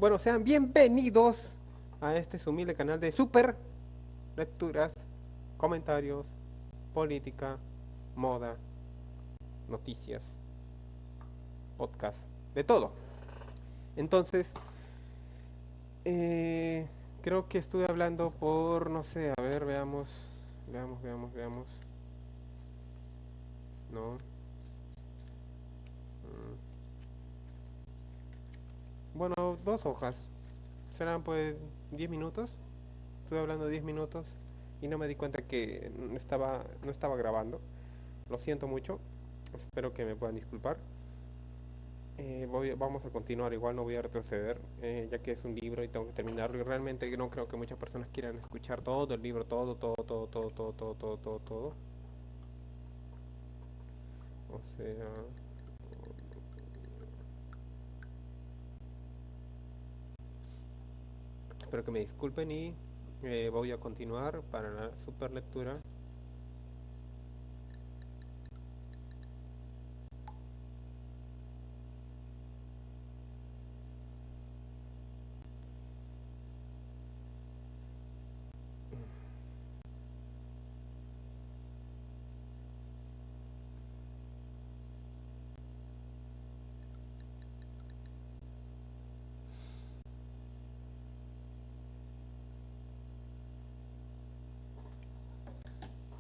Bueno, sean bienvenidos a este su humilde canal de super lecturas, comentarios, política, moda, noticias, podcast, de todo. Entonces, eh, creo que estuve hablando por, no sé, a ver, veamos. No. mm, Bueno, 2 hojas. Serán pues 10 minutos. Estuve hablando 10 minutos y no me di cuenta que no estaba grabando. Lo siento mucho. Espero que me puedan disculpar. Vamos a continuar, igual no voy a retroceder, ya que es un libro y tengo que terminarlo. Y realmente no creo que muchas personas quieran escuchar todo el libro, todo. O sea, espero que me disculpen y voy a continuar para la super lectura.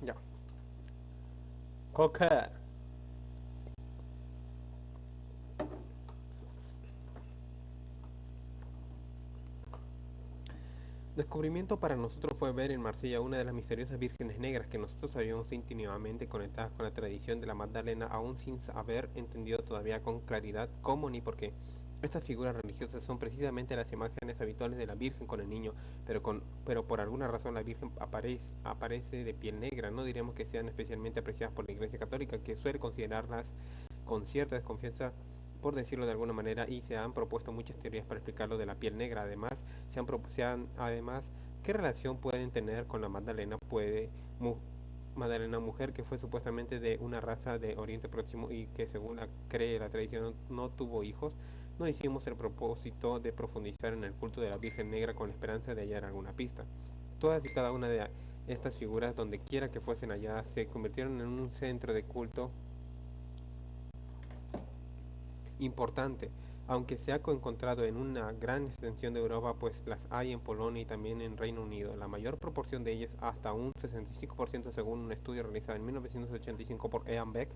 Ya. Coca. Descubrimiento para nosotros fue ver en Marsella una de las misteriosas vírgenes negras que nosotros habíamos íntimamente conectadas con la tradición de la Magdalena, aún sin haber entendido todavía con claridad cómo ni por qué. Estas figuras religiosas son precisamente las imágenes habituales de la Virgen con el niño, pero por alguna razón la Virgen aparece de piel negra. No diremos que sean especialmente apreciadas por la Iglesia Católica, que suele considerarlas con cierta desconfianza, por decirlo de alguna manera, y se han propuesto muchas teorías para explicar lo de la piel negra. Además, además, ¿qué relación pueden tener con la Magdalena? Magdalena, mujer que fue supuestamente de una raza de Oriente Próximo y que según cree la tradición no tuvo hijos. No hicimos el propósito de profundizar en el culto de la Virgen Negra con la esperanza de hallar alguna pista. Todas y cada una de estas figuras, donde quiera que fuesen halladas, se convirtieron en un centro de culto importante, aunque se ha encontrado en una gran extensión de Europa, pues las hay en Polonia y también en Reino Unido. La mayor proporción de ellas, hasta un 65% según un estudio realizado en 1985 por Ian Beck,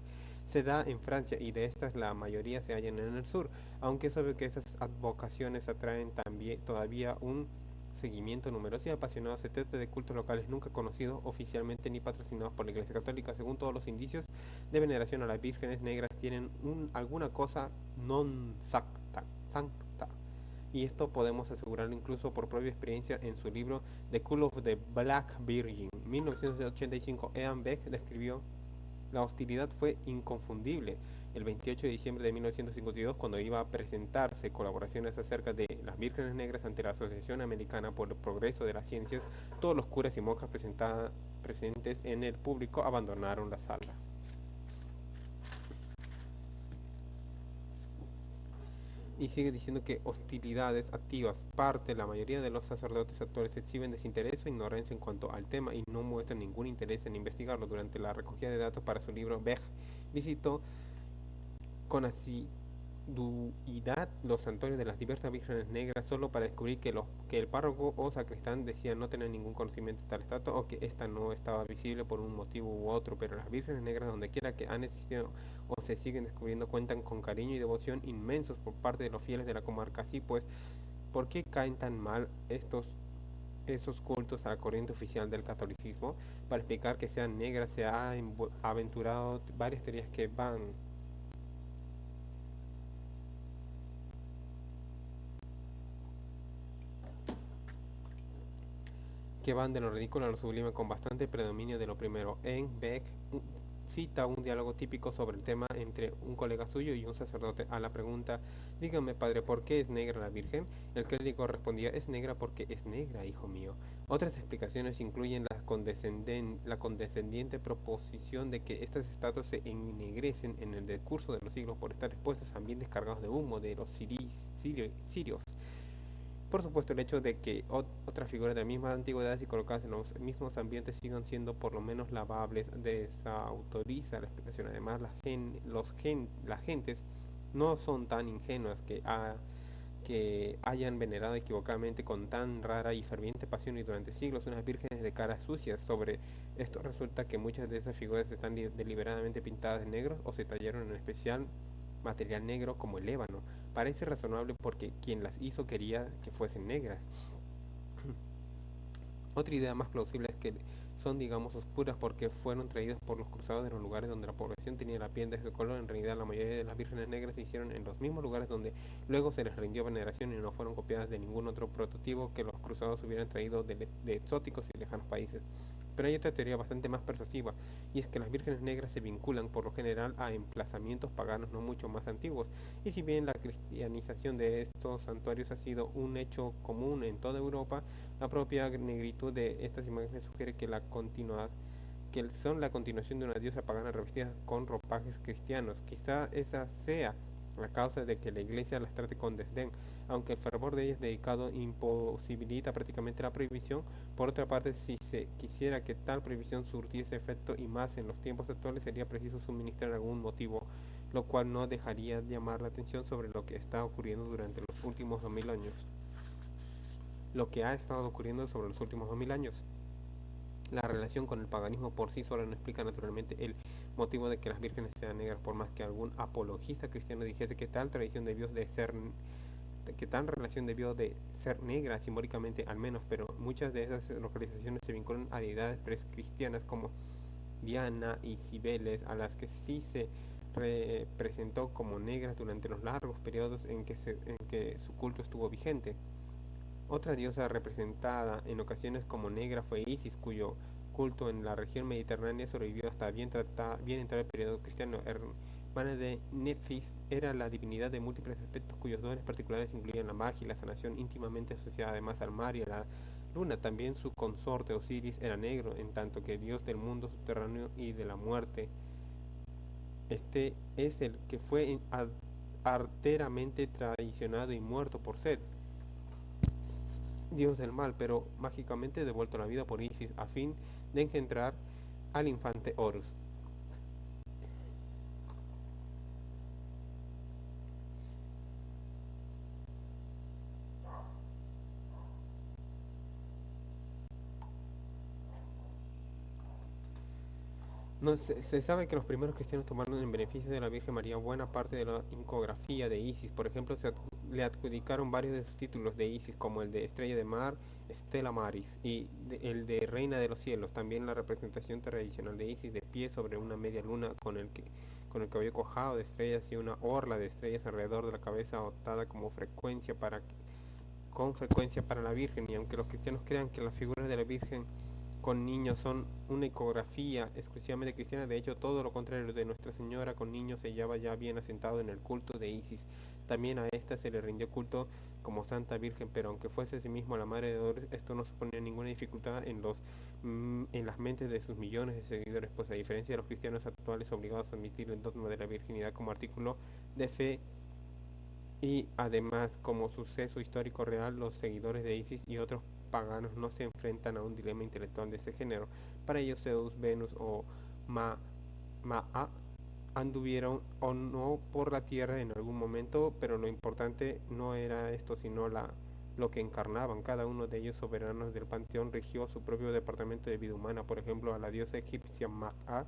se da en Francia y de estas la mayoría se hallan en el sur, aunque es obvio que esas advocaciones atraen también todavía un seguimiento numeroso y apasionado. Se trata de cultos locales nunca conocidos oficialmente ni patrocinados por la Iglesia Católica. Según todos los indicios de veneración a las vírgenes negras, tienen alguna cosa non sancta. Y esto podemos asegurarlo incluso por propia experiencia en su libro The Cult of the Black Virgin. En 1985, Ian Beck describió: la hostilidad fue inconfundible. El 28 de diciembre de 1952, cuando iba a presentarse colaboraciones acerca de las vírgenes negras ante la Asociación Americana por el Progreso de las Ciencias, todos los curas y monjas presentes en el público abandonaron la sala. Y sigue diciendo que hostilidades activas. Parte, la mayoría de los sacerdotes actuales exhiben desinterés o ignorancia en cuanto al tema y no muestran ningún interés en investigarlo. Durante la recogida de datos para su libro, Beck visitó con asiduidad los santuarios de las diversas vírgenes negras solo para descubrir que el párroco o sacristán decía no tener ningún conocimiento de tal estatua o que ésta no estaba visible por un motivo u otro. Pero las vírgenes negras, donde quiera que han existido o se siguen descubriendo, cuentan con cariño y devoción inmensos por parte de los fieles de la comarca. Así pues, ¿por qué caen tan mal esos cultos a la corriente oficial del catolicismo? Para explicar que sean negras se ha aventurado varias teorías que van de lo ridículo a lo sublime, con bastante predominio de lo primero. En Beck cita un diálogo típico sobre el tema entre un colega suyo y un sacerdote. A la pregunta: dígame, padre, ¿por qué es negra la Virgen?, el clérigo respondía: es negra porque es negra, hijo mío. Otras explicaciones incluyen la condescendiente proposición de que estas estatuas se ennegrecen en el decurso de los siglos por estar expuestas a ambientes cargados de humo de los sirios, Por supuesto, el hecho de que otras figuras de la misma antigüedad y colocadas en los mismos ambientes sigan siendo por lo menos lavables desautoriza la explicación. Además, las gentes no son tan ingenuas que hayan venerado equivocadamente con tan rara y ferviente pasión y durante siglos unas vírgenes de caras sucias. Sobre esto resulta que muchas de esas figuras están deliberadamente pintadas de negro o se tallaron en especial material negro como el ébano. Parece razonable porque quien las hizo quería que fuesen negras. Otra idea más plausible es que son, digamos, oscuras porque fueron traídas por los cruzados de los lugares donde la población tenía la piel de ese color. En realidad, la mayoría de las vírgenes negras se hicieron en los mismos lugares donde luego se les rindió veneración y no fueron copiadas de ningún otro prototipo que los cruzados hubieran traído de exóticos y lejanos países. Pero hay otra teoría bastante más persuasiva, y es que las vírgenes negras se vinculan por lo general a emplazamientos paganos no mucho más antiguos, y si bien la cristianización de estos santuarios ha sido un hecho común en toda Europa, la propia negritud de estas imágenes sugiere que que son la continuación de una diosa pagana revestida con ropajes cristianos. Quizá esa sea la causa de que la iglesia las trate con desdén, aunque el fervor de ellas dedicado imposibilita prácticamente la prohibición. Por otra parte, si se quisiera que tal prohibición surtiese efecto y más en los tiempos actuales, sería preciso suministrar algún motivo, lo cual no dejaría de llamar la atención sobre lo que está ocurriendo durante los últimos 2000 años. Lo que ha estado ocurriendo sobre los últimos 2000 años. La relación con el paganismo por sí sola no explica naturalmente el motivo de que las vírgenes sean negras, por más que algún apologista cristiano dijese que tal tradición debió de ser que tal relación debió de ser negra simbólicamente al menos, pero muchas de esas localizaciones se vinculan a deidades cristianas como Diana y Cibeles, a las que sí se representó como negras durante los largos periodos en que su culto estuvo vigente. Otra diosa representada en ocasiones como negra fue Isis, cuyo culto en la región mediterránea sobrevivió hasta bien entrado el periodo cristiano. Hermana de Nefis, era la divinidad de múltiples aspectos cuyos dones particulares incluían la magia y la sanación, íntimamente asociada además al mar y a la luna. También su consorte Osiris era negro, en tanto que dios del mundo subterráneo y de la muerte. Este es el que fue arteramente traicionado y muerto por Set, dios del mal, pero mágicamente devuelto a la vida por Isis a fin de engendrar al infante Horus. No, se sabe que los primeros cristianos tomaron en beneficio de la Virgen María buena parte de la incografía de Isis. Por ejemplo, le adjudicaron varios de sus títulos de Isis, como el de Estrella de Mar, Stella Maris, y el de Reina de los Cielos. También la representación tradicional de Isis de pie sobre una media luna con el cabello cuajado de estrellas y una orla de estrellas alrededor de la cabeza, adoptada con frecuencia para la Virgen. Y aunque los cristianos crean que las figuras de la Virgen con niños son una icografía exclusivamente cristiana, de hecho todo lo contrario, de Nuestra Señora con niños se hallaba ya bien asentado en el culto de Isis. También a esta se le rindió culto como Santa Virgen, pero aunque fuese asimismo la madre de Dolores, esto no suponía ninguna dificultad en las mentes de sus millones de seguidores, pues a diferencia de los cristianos actuales obligados a admitir el dogma de la virginidad como artículo de fe, y además, como suceso histórico real, los seguidores de Isis y otros paganos no se enfrentan a un dilema intelectual de ese género. Para ellos Zeus, Venus o Ma, Ma'a anduvieron o no por la tierra en algún momento, pero lo importante no era esto, sino lo que encarnaban. Cada uno de ellos, soberanos del panteón, rigió su propio departamento de vida humana. Por ejemplo, a la diosa egipcia Ma'a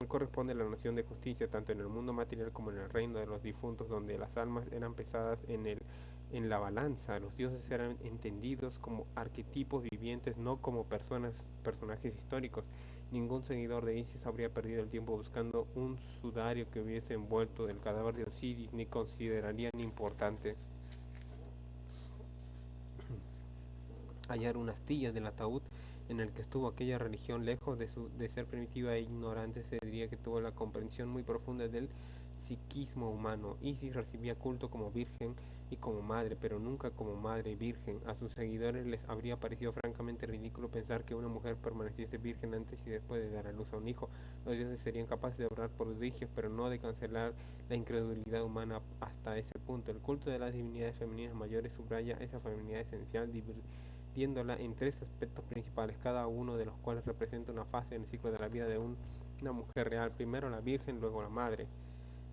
corresponde la noción de justicia tanto en el mundo material como en el reino de los difuntos, donde las almas eran pesadas en la balanza. Los dioses eran entendidos como arquetipos vivientes, no como personajes históricos. Ningún seguidor de Isis habría perdido el tiempo buscando un sudario que hubiese envuelto el cadáver de Osiris, ni considerarían importante hallar unas astillas del ataúd en el que estuvo aquella religión. Lejos de ser primitiva e ignorante, se diría que tuvo la comprensión muy profunda del psiquismo humano. Isis recibía culto como virgen y como madre, pero nunca como madre virgen. A sus seguidores les habría parecido francamente ridículo pensar que una mujer permaneciese virgen antes y después de dar a luz a un hijo. Los dioses serían capaces de obrar prodigios, pero no de cancelar la incredulidad humana hasta ese punto. El culto de las divinidades femeninas mayores subraya esa feminidad esencial, dividiéndola en tres aspectos principales, cada uno de los cuales representa una fase en el ciclo de la vida de una mujer real. Primero la virgen, luego la madre,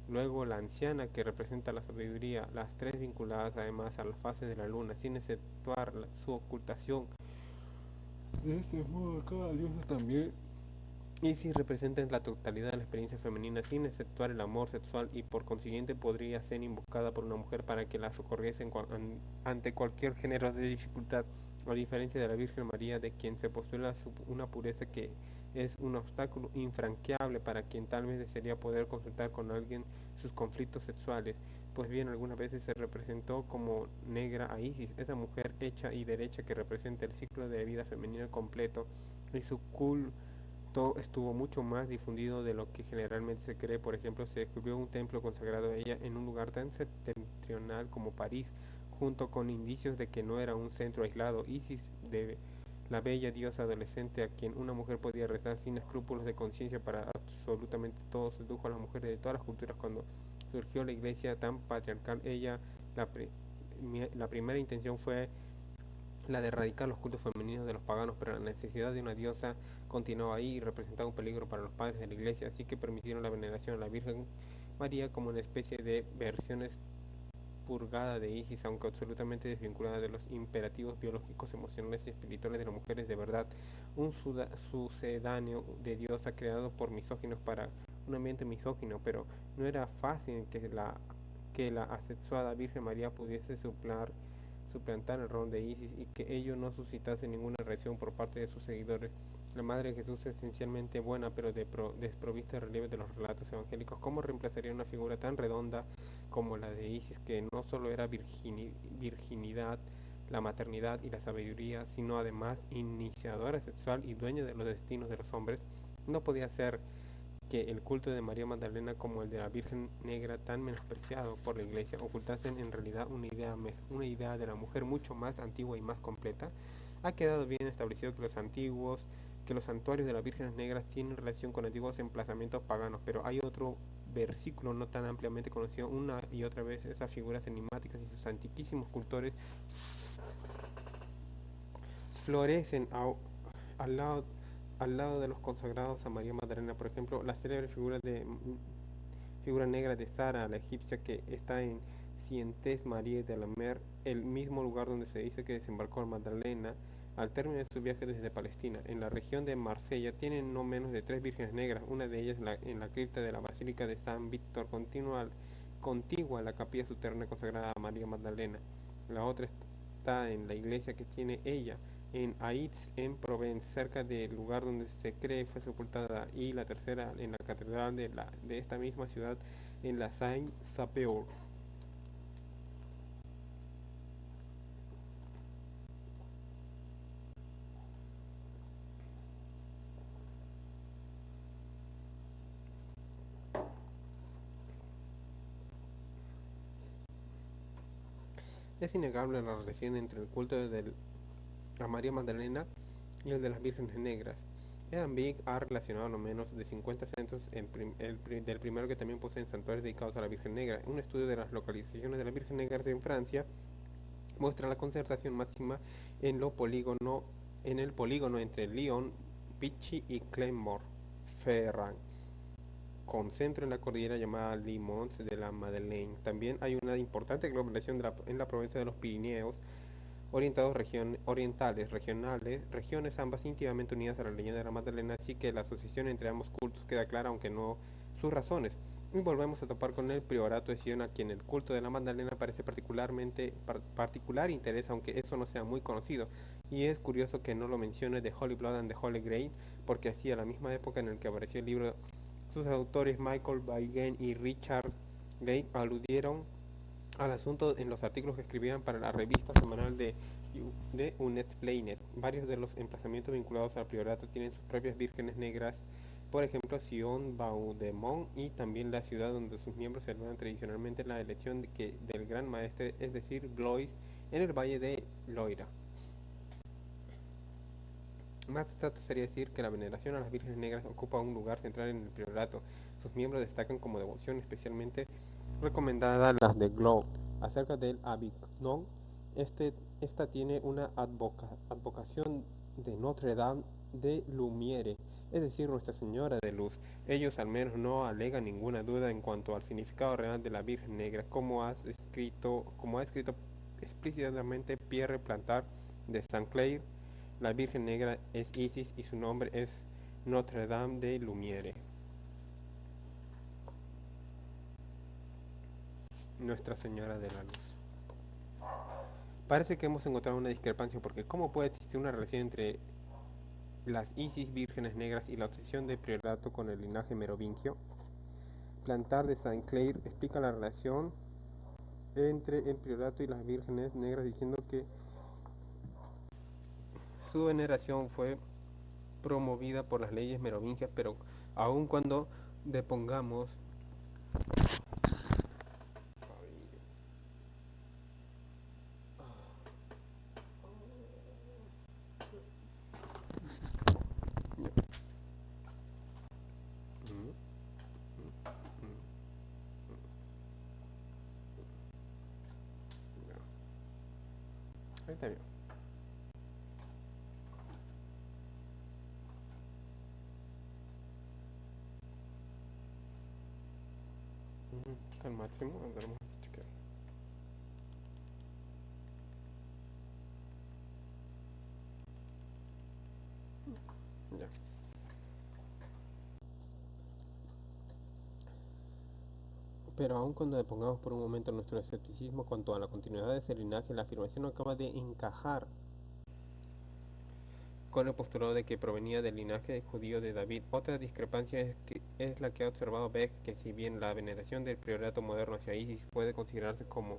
luego la anciana, que representa la sabiduría, las tres vinculadas además a las fases de la luna, sin exceptuar su ocultación. De ese modo, cada diosa también Isis representa en la totalidad de la experiencia femenina, sin exceptuar el amor sexual, y por consiguiente podría ser invocada por una mujer para que la socorriese ante cualquier género de dificultad, a diferencia de la Virgen María, de quien se postula una pureza que es un obstáculo infranqueable para quien tal vez desearía poder consultar con alguien sus conflictos sexuales. Pues bien, algunas veces se representó como negra a Isis, esa mujer hecha y derecha que representa el ciclo de vida femenino completo, y su estuvo mucho más difundido de lo que generalmente se cree. Por ejemplo, se descubrió un templo consagrado a ella en un lugar tan septentrional como París, junto con indicios de que no era un centro aislado. Isis, de la bella diosa adolescente a quien una mujer podía rezar sin escrúpulos de conciencia para absolutamente todo, sedujo a las mujeres de todas las culturas. Cuando surgió la iglesia tan patriarcal, la, la primera intención fue la de erradicar los cultos femeninos de los paganos, pero la necesidad de una diosa continuaba ahí y representaba un peligro para los padres de la iglesia, así que permitieron la veneración a la Virgen María como una especie de versión purgada de Isis, aunque absolutamente desvinculada de los imperativos biológicos, emocionales y espirituales de las mujeres de verdad, un sucedáneo de diosa creado por misóginos para un ambiente misógino. Pero no era fácil que la asexuada Virgen María pudiese suplantar el rol de Isis y que ello no suscitase ninguna reacción por parte de sus seguidores. La Madre de Jesús es esencialmente buena, pero desprovista de relieve de los relatos evangélicos. ¿Cómo reemplazaría una figura tan redonda como la de Isis, que no solo era virginidad, la maternidad y la sabiduría, sino además iniciadora sexual y dueña de los destinos de los hombres? No podía ser que el culto de María Magdalena como el de la Virgen Negra, tan menospreciado por la Iglesia, ocultasen en realidad una idea de la mujer mucho más antigua y más completa. Ha quedado bien establecido que los santuarios de las vírgenes negras tienen relación con antiguos emplazamientos paganos, pero hay otro versículo no tan ampliamente conocido. Una y otra vez esas figuras enigmáticas y sus antiquísimos cultores florecen al lado de los consagrados a María Magdalena. Por ejemplo, la célebre figura negra de Sara, la egipcia, que está en Sientes Marie de la Mer, el mismo lugar donde se dice que desembarcó Magdalena al término de su viaje desde Palestina. En la región de Marsella tienen no menos de 3 vírgenes negras, una de ellas en la cripta de la Basílica de San Víctor, contigua a la capilla subterránea consagrada a María Magdalena. La otra está en la iglesia que tiene ella en Aix en Provence, cerca del lugar donde se cree fue sepultada, y la tercera en la catedral de esta misma ciudad, en la Saint-Sapeur. Es innegable la relación entre el culto a María Magdalena y el de las vírgenes negras. Evan Big ha relacionado a lo menos de 50 centros del primero, que también poseen santuarios dedicados a la Virgen Negra. Un estudio de las localizaciones de las Virgen Negras en Francia muestra la concentración máxima en el polígono entre Lyon, Vichy y Clermont-Ferrand, con centro en la cordillera llamada Les Monts de la Madeleine. También hay una importante aglomeración en la provincia de los Pirineos orientados regiones ambas íntimamente unidas a la leyenda de la Magdalena, así que la asociación entre ambos cultos queda clara, aunque no sus razones. Y volvemos a topar con el priorato de Sion, a quien el culto de la Magdalena parece particular interés, aunque eso no sea muy conocido. Y es curioso que no lo mencione de Holy Blood and the Holy Grail, porque así a la misma época en el que apareció el libro, sus autores Michael Vaughan y Richard Gay aludieron al asunto en los artículos que escribían para la revista semanal de Unexplained. Varios de los emplazamientos vinculados al priorato tienen sus propias vírgenes negras por ejemplo Sion Baudemont, y también la ciudad donde sus miembros celebran tradicionalmente la elección del Gran Maestre, es decir, Blois, en el Valle de Loira. Más exacto sería decir que la veneración a las vírgenes negras ocupa un lugar central en el priorato. Sus miembros destacan como devoción especialmente recomendada las de Gloucester. Acerca del Avignon, esta tiene una advocación de Notre Dame de Lumiere, es decir, Nuestra Señora de Luz. Ellos al menos no alegan ninguna duda en cuanto al significado real de la Virgen Negra, como ha escrito explícitamente Pierre Plantard de Saint-Clair. La Virgen Negra es Isis y su nombre es Notre Dame de Lumiere. Nuestra Señora de la Luz. Parece que hemos encontrado una discrepancia porque ¿cómo puede existir una relación entre las Isis vírgenes negras y la obsesión del priorato con el linaje merovingio? Plantard de Saint-Clair explica la relación entre el priorato y las vírgenes negras diciendo que su veneración fue promovida por las leyes merovingias, pero aun cuando depongamos ahí está bien. Está al máximo, vamos a checar. Ya. Pero aun cuando depongamos por un momento nuestro escepticismo cuanto a la continuidad de ese linaje, la afirmación no acaba de encajar con el postulado de que provenía del linaje judío de David. Otra discrepancia es la que ha observado Beck, que si bien la veneración del priorato moderno hacia Isis puede considerarse como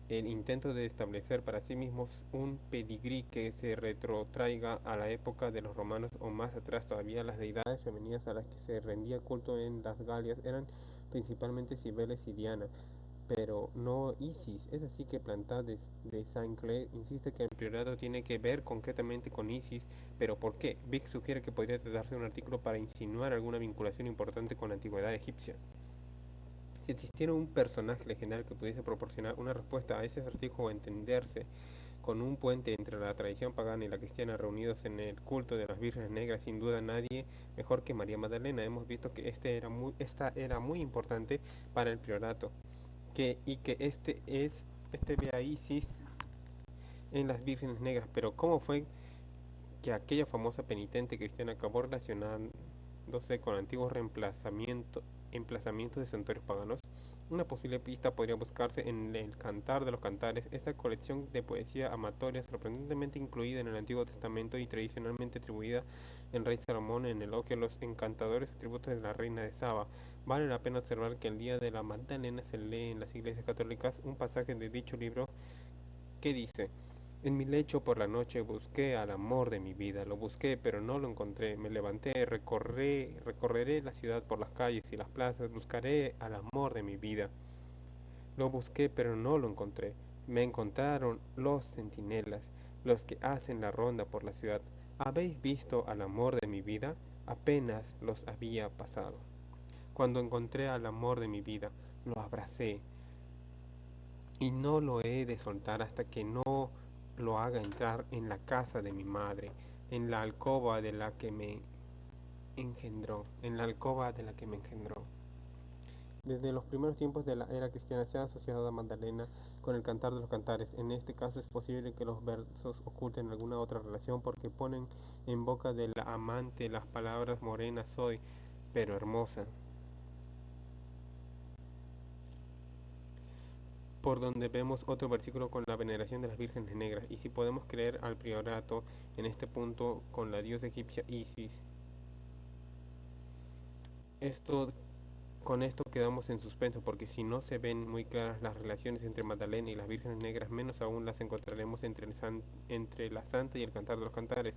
el intento de establecer para sí mismos un pedigrí que se retrotraiga a la época de los romanos o más atrás todavía, las deidades femeninas a las que se rendía culto en las Galias eran principalmente Cibeles y Diana, pero no Isis. Es así que Plantard de Saint-Clair insiste que el priorato tiene que ver concretamente con Isis, pero ¿por qué? Vick sugiere que podría tratarse de un artículo para insinuar alguna vinculación importante con la antigüedad egipcia. Si existiera un personaje legendario que pudiese proporcionar una respuesta a ese acertijo o entenderse con un puente entre la tradición pagana y la cristiana reunidos en el culto de las vírgenes negras, sin duda nadie mejor que María Magdalena. Hemos visto que esta era muy importante para el priorato, y que este ve a Isis en las vírgenes negras, pero ¿cómo fue que aquella famosa penitente cristiana acabó relacionándose con antiguos emplazamientos de santuarios paganos? Una posible pista podría buscarse en el Cantar de los Cantares, esa colección de poesía amatoria sorprendentemente incluida en el Antiguo Testamento y tradicionalmente atribuida en rey Salomón en elogio a los encantadores atributos de la reina de Saba. Vale la pena observar que el día de la Magdalena se lee en las iglesias católicas un pasaje de dicho libro que dice: en mi lecho por la noche busqué al amor de mi vida, lo busqué pero no lo encontré, me levanté, recorreré la ciudad por las calles y las plazas, buscaré al amor de mi vida, lo busqué pero no lo encontré, me encontraron los centinelas, los que hacen la ronda por la ciudad. ¿Habéis visto al amor de mi vida? Apenas los había pasado. Cuando encontré al amor de mi vida, lo abracé y no lo he de soltar hasta que no lo haga entrar en la casa de mi madre, en la alcoba de la que me engendró, en la alcoba de la que me engendró. Desde los primeros tiempos de la era cristiana se ha asociado a Magdalena con el Cantar de los Cantares. En este caso es posible que los versos oculten alguna otra relación porque ponen en boca de la amante las palabras morena soy, pero hermosa. Por donde vemos otro versículo con la veneración de las vírgenes negras, y si podemos creer al priorato en este punto con la diosa egipcia Isis, con esto quedamos en suspenso, porque si no se ven muy claras las relaciones entre Magdalena y las vírgenes negras, menos aún las encontraremos entre la santa y el Cantar de los Cantares.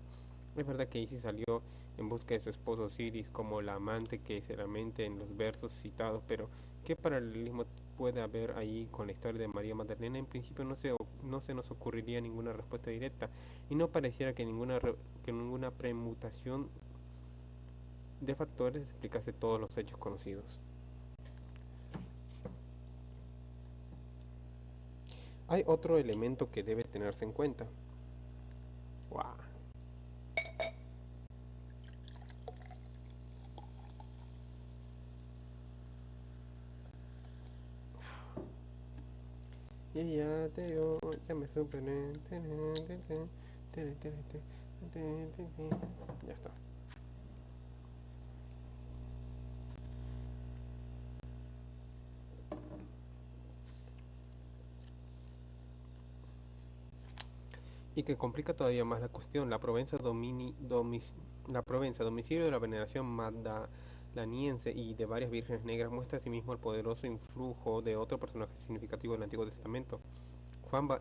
Es verdad que Isis salió en busca de su esposo Osiris como la amante que se lamenta en los versos citados, pero ¿qué paralelismo puede haber ahí con la historia de María Magdalena? En principio no se nos ocurriría ninguna respuesta directa y no pareciera que que ninguna premutación de factores explicase todos los hechos conocidos. Hay otro elemento que debe tenerse en cuenta. ¡Wow! Y ya te digo, ya me superé. Ya está. Y que complica todavía más la cuestión. La Provenza, domicilio de la veneración magdaleniense y de varias vírgenes negras, muestra asimismo el poderoso influjo de otro personaje significativo del Antiguo Testamento.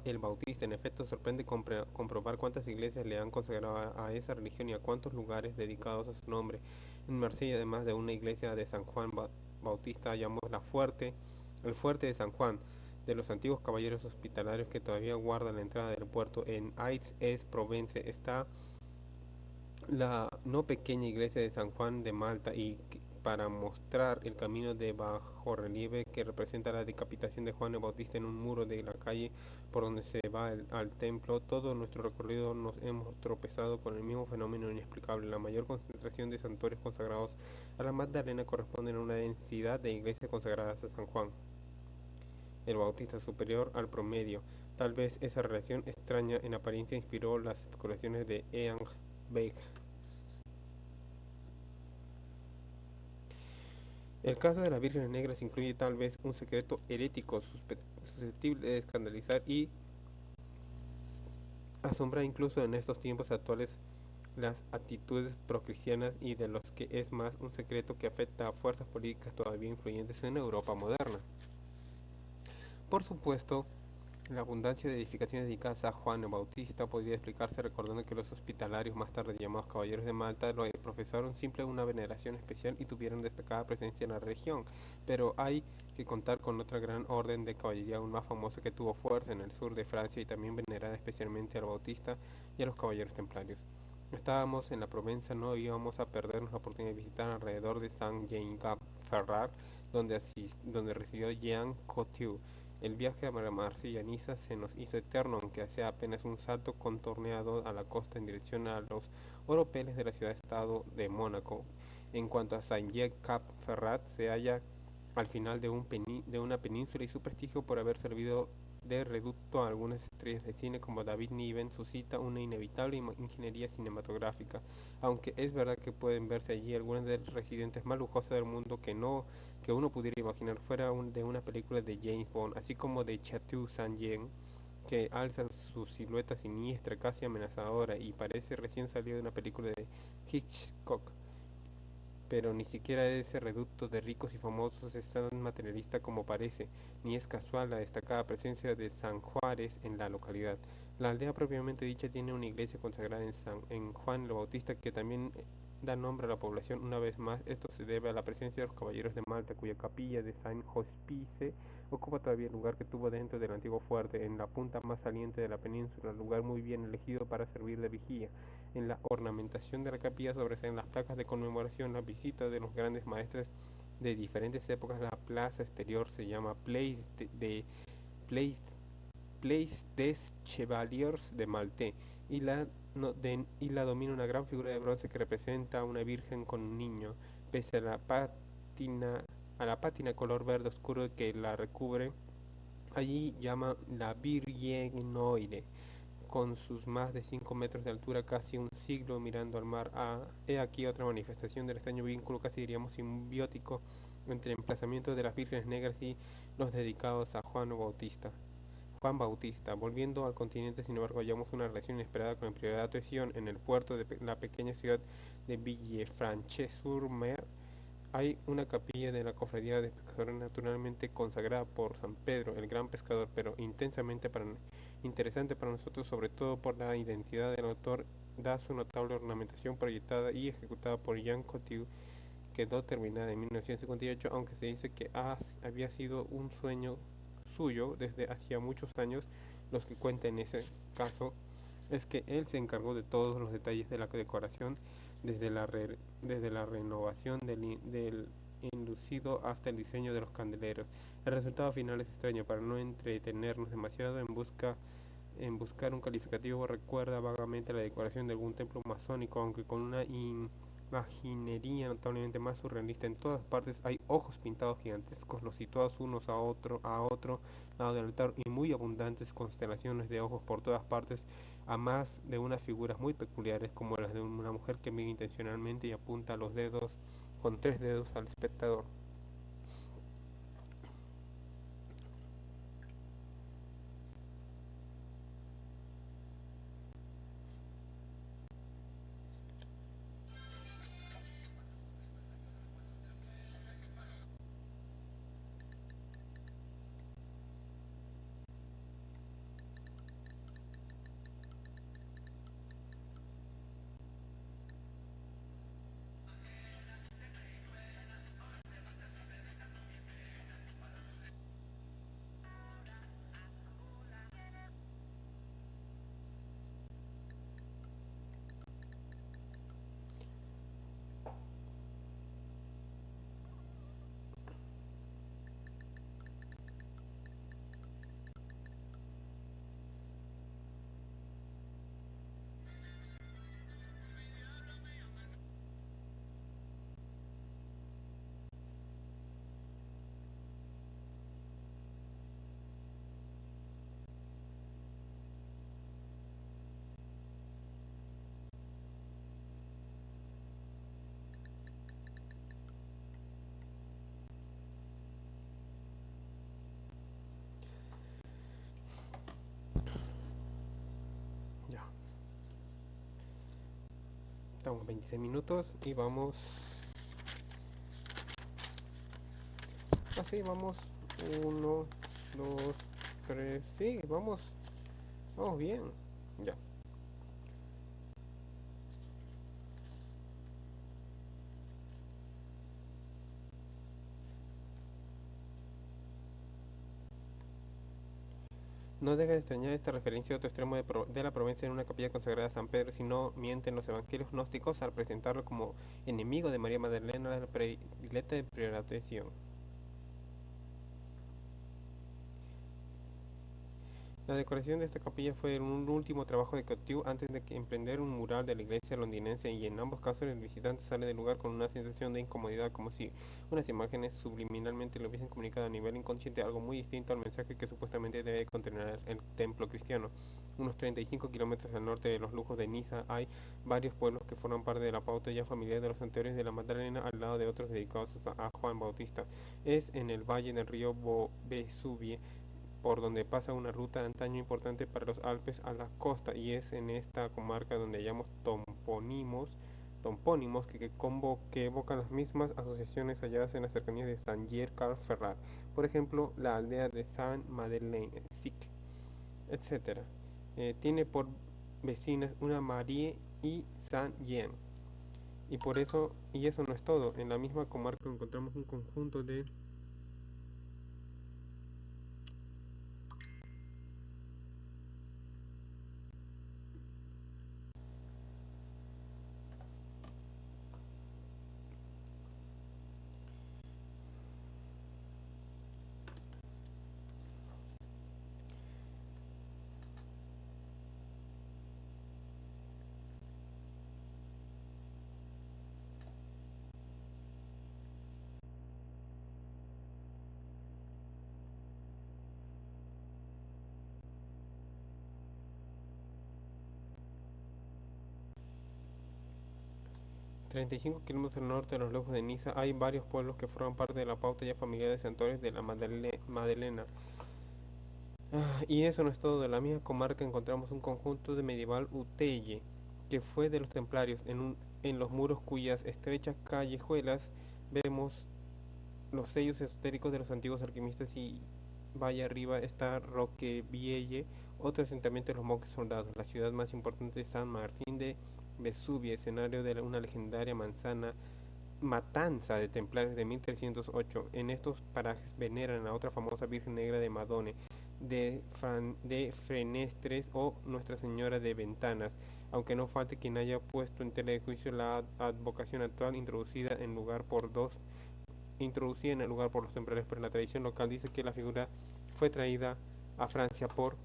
El Bautista. En efecto, sorprende comprobar cuántas iglesias le han consagrado a esa religión y a cuántos lugares dedicados a su nombre. En Marsella, además de una iglesia de San Juan Bautista, hallamos el fuerte de San Juan, de los antiguos caballeros hospitalarios que todavía guardan la entrada del puerto. En Aix-en-Provence está la no pequeña iglesia de San Juan de Malta y para mostrar el camino de bajorrelieve que representa la decapitación de Juan el Bautista en un muro de la calle por donde se va al templo, todo nuestro recorrido nos hemos tropezado con el mismo fenómeno inexplicable. La mayor concentración de santuarios consagrados a la Magdalena corresponde a una densidad de iglesias consagradas a San Juan el Bautista superior al promedio. Tal vez esa relación extraña en apariencia inspiró las especulaciones de Ean Beck. El caso de las vírgenes negras incluye tal vez un secreto herético susceptible de escandalizar y asombrar incluso en estos tiempos actuales las actitudes procristianas y de los que es más un secreto que afecta a fuerzas políticas todavía influyentes en Europa moderna. Por supuesto, la abundancia de edificaciones dedicadas a Juan el Bautista podría explicarse recordando que los hospitalarios, más tarde llamados caballeros de Malta, lo profesaron simple una veneración especial y tuvieron destacada presencia en la región, pero hay que contar con otra gran orden de caballería aún más famosa que tuvo fuerza en el sur de Francia y también venerada especialmente al Bautista y a los caballeros templarios. Estábamos en la Provenza, no íbamos a perdernos la oportunidad de visitar alrededor de Saint-Jean-Cap-Ferrat, donde residió Jean Coutu. El viaje a Marsella Niza se nos hizo eterno, aunque hacía apenas un salto contorneado a la costa en dirección a los oropeles de la ciudad-estado de Mónaco. En cuanto a Saint-Jean-Cap-Ferrat, se halla al final de una península y su prestigio por haber servido de reducto a algunas estrellas de cine como David Niven suscita una inevitable ingeniería cinematográfica, aunque es verdad que pueden verse allí algunas de las residencias más lujosas del mundo que uno pudiera imaginar fuera de una película de James Bond, así como de Chateau Saint-Jean, que alza su silueta siniestra, casi amenazadora, y parece recién salido de una película de Hitchcock. Pero ni siquiera ese reducto de ricos y famosos es tan materialista como parece, ni es casual la destacada presencia de San Juárez en la localidad. La aldea propiamente dicha tiene una iglesia consagrada en Juan el Bautista que también da nombre a la población. Una vez más, esto se debe a la presencia de los caballeros de Malta, cuya capilla de Saint Hospice ocupa todavía el lugar que tuvo dentro del antiguo fuerte, en la punta más saliente de la península, lugar muy bien elegido para servir de vigía. En la ornamentación de la capilla sobresalen las placas de conmemoración, la visita de los grandes maestres de diferentes épocas. La plaza exterior se llama Place, Place des Chevaliers de Malte y y la domina una gran figura de bronce que representa a una virgen con un niño, pese a la pátina color verde oscuro que la recubre. Allí llama la Virgen Noire con sus más de 5 metros de altura, casi un siglo mirando al mar. He aquí otra manifestación del extraño vínculo, casi diríamos simbiótico, entre el emplazamiento de las vírgenes negras y los dedicados a Juan Bautista. Volviendo al continente, sin embargo, hallamos una relación inesperada con el priorato de Sion en el puerto de la pequeña ciudad de Villefranche-sur-Mer. Hay una capilla de la cofradía de pescadores naturalmente consagrada por San Pedro, el gran pescador, pero interesante para nosotros, sobre todo por la identidad del autor da su notable ornamentación proyectada y ejecutada por Jean Cocteau, quedó terminada en 1958, aunque se dice que había sido un sueño suyo desde hacía muchos años. Los que cuenta en ese caso es que él se encargó de todos los detalles de la decoración, desde la renovación del enlucido hasta el diseño de los candeleros. El resultado final es extraño. Para no entretenernos demasiado en buscar un calificativo, recuerda vagamente la decoración de algún templo masónico, aunque con una imaginería notablemente más surrealista. En todas partes hay ojos pintados gigantescos, los situados unos a otro lado del altar, y muy abundantes constelaciones de ojos por todas partes, a más de unas figuras muy peculiares como las de una mujer que mira intencionalmente y apunta los dedos con tres dedos al espectador. Ya, estamos 26 minutos y vamos así, vamos uno, dos, tres, sí, vamos bien. Ya. No deja de extrañar esta referencia a otro extremo de la Provenza en una capilla consagrada a San Pedro, si no mienten los evangelios gnósticos al presentarlo como enemigo de María Magdalena, la predileta de priorato de Sion. La decoración de esta capilla fue un último trabajo de Couture antes de emprender un mural de la iglesia londinense, y en ambos casos el visitante sale del lugar con una sensación de incomodidad, como si unas imágenes subliminalmente le hubiesen comunicado a nivel inconsciente algo muy distinto al mensaje que supuestamente debe contener el templo cristiano. Unos 35 kilómetros al norte de los lujos de Niza hay varios pueblos que forman parte de la pauta ya familiar de los santuarios de la Magdalena, al lado de otros dedicados a Juan Bautista. Es en el valle del río Vesubie, por donde pasa una ruta de antaño importante para los Alpes a la costa, y es en esta comarca donde hallamos topónimos que evocan las mismas asociaciones halladas en las cercanías de Saint-Germain-Ferrat, por ejemplo, la aldea de Saint-Madeleine, Sic, etc. Tiene por vecinas una Marie y Saint-Jean. Y eso no es todo. En la misma comarca encontramos un conjunto de 35 kilómetros al norte de los lejos de Niza hay varios pueblos que forman parte de la pauta ya familiar de santuarios de la Madelena. Y eso no es todo. De la misma comarca encontramos un conjunto de medieval Utelle, que fue de los templarios, en los muros cuyas estrechas callejuelas vemos los sellos esotéricos de los antiguos alquimistas, y vaya arriba está Roquevielle, Otro asentamiento de los monjes soldados. La ciudad más importante es San Martín de Vesubia, escenario de una legendaria matanza de templarios de 1308. En estos parajes veneran a otra famosa Virgen Negra de Madone, de Frenestres o Nuestra Señora de Ventanas, aunque no falte quien haya puesto en tela de juicio la advocación actual introducida en el lugar por los templarios, pero la tradición local dice que la figura fue traída a Francia por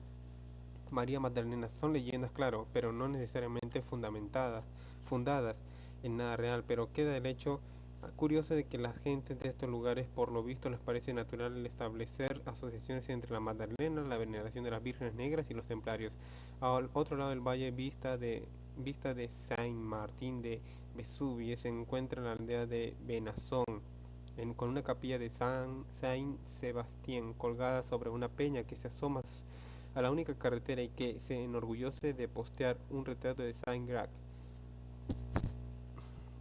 María Magdalena. Son leyendas, claro, pero no necesariamente fundadas en nada real, pero queda el hecho curioso de que la gente de estos lugares, por lo visto, les parece natural el establecer asociaciones entre la Magdalena, la veneración de las vírgenes negras y los templarios. Al otro lado del valle, vista de Saint Martín de Vesubie, se encuentra la aldea de Benazón, con una capilla de Saint Sebastián colgada sobre una peña que se asoma a la única carretera y que se enorgullece de postear un retrato de Saint Greg,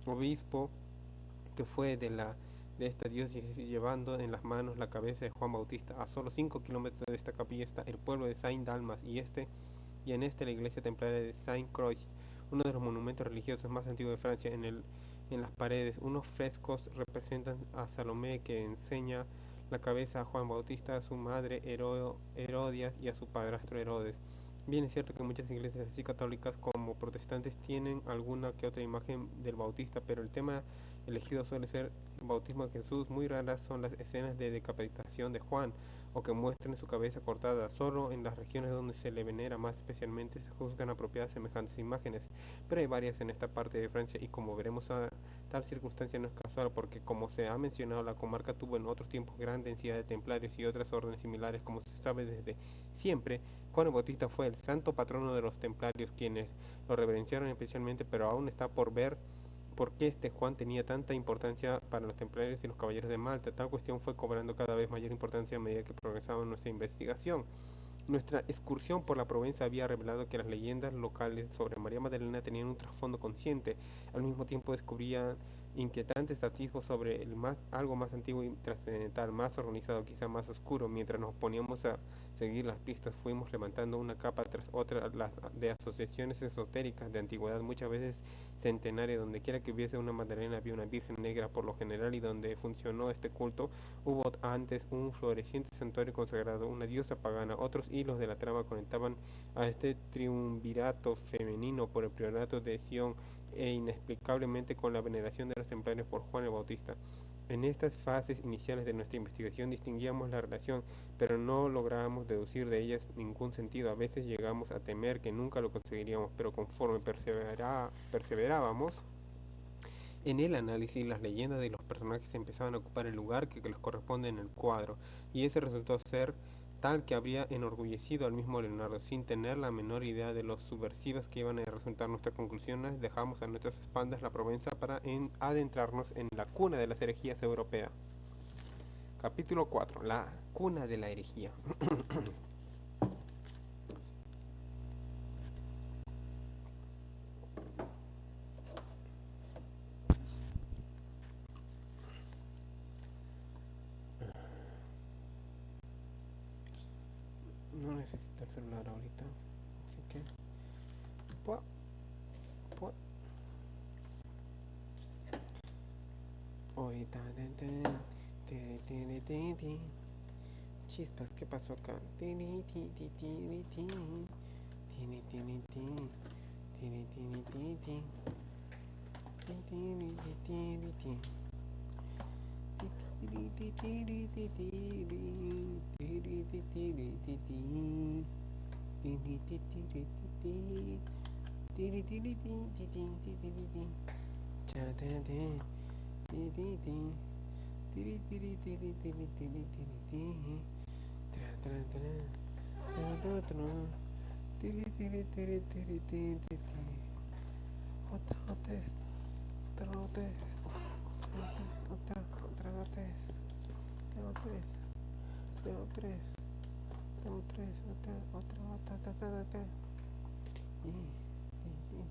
obispo que fue de esta diócesis, llevando en las manos la cabeza de Juan Bautista. A solo 5 kilómetros de esta capilla está el pueblo de Saint Dalmas y en este la iglesia templaria de Saint Croix, uno de los monumentos religiosos más antiguos de Francia. En las paredes, unos frescos representan a Salomé, que enseña la cabeza a Juan Bautista, a su madre Herodias y a su padrastro Herodes. Bien, es cierto que muchas iglesias, así católicas como protestantes, tienen alguna que otra imagen del Bautista, pero el tema elegido suele ser el bautismo de Jesús. Muy raras son las escenas de decapitación de Juan o que muestren su cabeza cortada. Solo en las regiones donde se le venera más especialmente se juzgan apropiadas semejantes imágenes, pero hay varias en esta parte de Francia y, como veremos, tal circunstancia no es casual, porque, como se ha mencionado, la comarca tuvo en otros tiempos gran densidad de templarios y otras órdenes similares. Como se sabe desde siempre, Juan el Bautista fue el santo patrono de los templarios, quienes lo reverenciaron especialmente, pero aún está por ver por qué este Juan tenía tanta importancia para los templarios y los caballeros de Malta. Tal cuestión fue cobrando cada vez mayor importancia a medida que progresaba nuestra investigación. Nuestra excursión por la Provenza había revelado que las leyendas locales sobre María Magdalena tenían un trasfondo consciente. Al mismo tiempo descubrían inquietantes atisbos sobre algo más antiguo y trascendental, más organizado, quizá más oscuro. Mientras nos poníamos a seguir las pistas, fuimos levantando una capa tras otra de asociaciones esotéricas de antigüedad, muchas veces centenaria. Donde quiera que hubiese una Magdalena había una Virgen Negra por lo general, y donde funcionó este culto hubo antes un floreciente santuario consagrado, una diosa pagana. Otros hilos de la trama conectaban a este triunvirato femenino por el priorato de Sion e inexplicablemente con la veneración de los templarios por Juan el Bautista. En estas fases iniciales de nuestra investigación distinguíamos la relación, pero no lográbamos deducir de ellas ningún sentido. A veces llegamos a temer que nunca lo conseguiríamos, pero conforme perseverábamos en el análisis, las leyendas de los personajes empezaban a ocupar el lugar que les corresponde en el cuadro, y ese resultó ser tal que habría enorgullecido al mismo Leonardo. Sin tener la menor idea de los subversivas que iban a resultar nuestras conclusiones, dejamos a nuestras espaldas la Provenza para adentrarnos en la cuna de las herejías europeas. Capítulo 4. La cuna de la herejía. No necesito el celular ahorita, así que ahorita. Chispas, ¿qué pasó acá?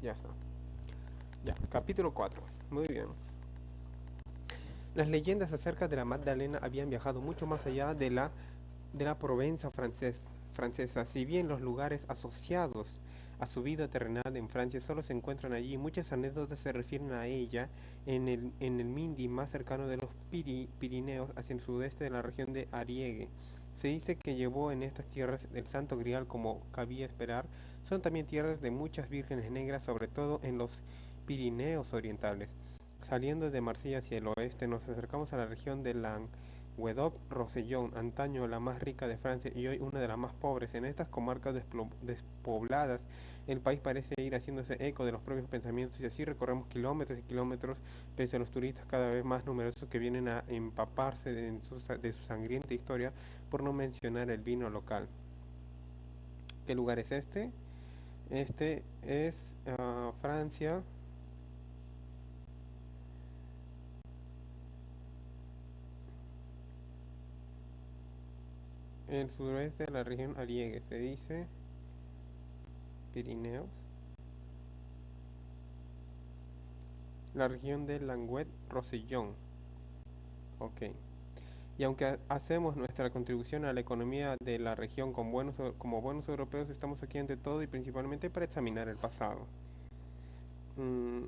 Ya está. Ya, capítulo 4. Muy bien. Las leyendas acerca de la Magdalena habían viajado mucho más allá de la Provenza francesa. Si bien los lugares asociados a su vida terrenal en Francia solo se encuentran allí, muchas anécdotas se refieren a ella en el Mindy más cercano de los Pirineos hacia el sudeste de la región de Ariège. Se dice que llevó en estas tierras el Santo Grial como cabía esperar. Son también tierras de muchas vírgenes negras, sobre todo en los Pirineos orientales. Saliendo de Marsella hacia el oeste, nos acercamos a la región de Languedoc-Rosellón, antaño la más rica de Francia y hoy una de las más pobres. En estas comarcas despobladas, el país parece ir haciéndose eco de los propios pensamientos y así recorremos kilómetros y kilómetros, pese a los turistas cada vez más numerosos que vienen a empaparse de su sangrienta historia, por no mencionar el vino local. ¿Qué lugar es este? Este es Francia. El suroeste de la región Ariège, se dice Pirineos. La región de Languedoc-Rosellón. Ok. Y aunque hacemos nuestra contribución a la economía de la región como buenos europeos, estamos aquí ante todo y principalmente para examinar el pasado. Mm,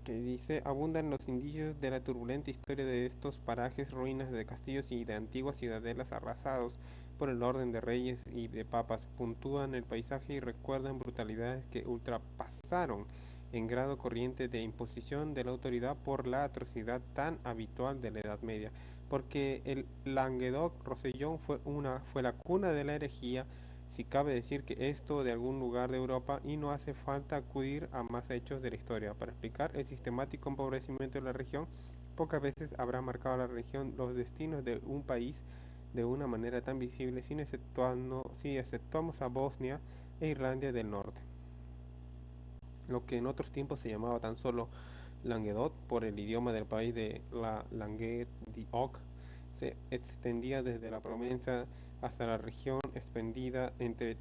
que dice, abundan los indicios de la turbulenta historia de estos parajes, ruinas de castillos y de antiguas ciudadelas arrasados por el orden de reyes y de papas, puntúan el paisaje y recuerdan brutalidades que ultrapasaron en grado corriente de imposición de la autoridad por la atrocidad tan habitual de la Edad Media, porque el Languedoc-Rosellón fue la cuna de la herejía, si cabe decir que esto de algún lugar de Europa, y no hace falta acudir a más hechos de la historia para explicar el sistemático empobrecimiento de la región. Pocas veces habrá marcado la región los destinos de un país de una manera tan visible, si exceptuamos a Bosnia e Irlanda del Norte, lo que en otros tiempos se llamaba tan solo Languedoc por el idioma del país de la Languedoc, se extendía desde la Provenza hasta la región expandida entre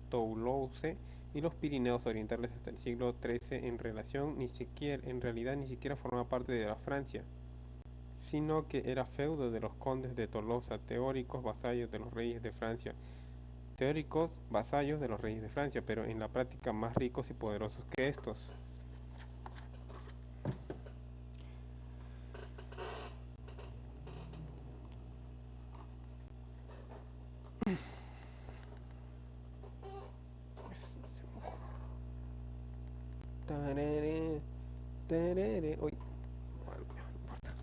Toulouse y los Pirineos orientales hasta el siglo XIII. En realidad ni siquiera formaba parte de la Francia, sino que era feudo de los condes de Tolosa, teóricos vasallos de los reyes de Francia, pero en la práctica más ricos y poderosos que estos. Tarere, tarere, uy, bueno, no importa.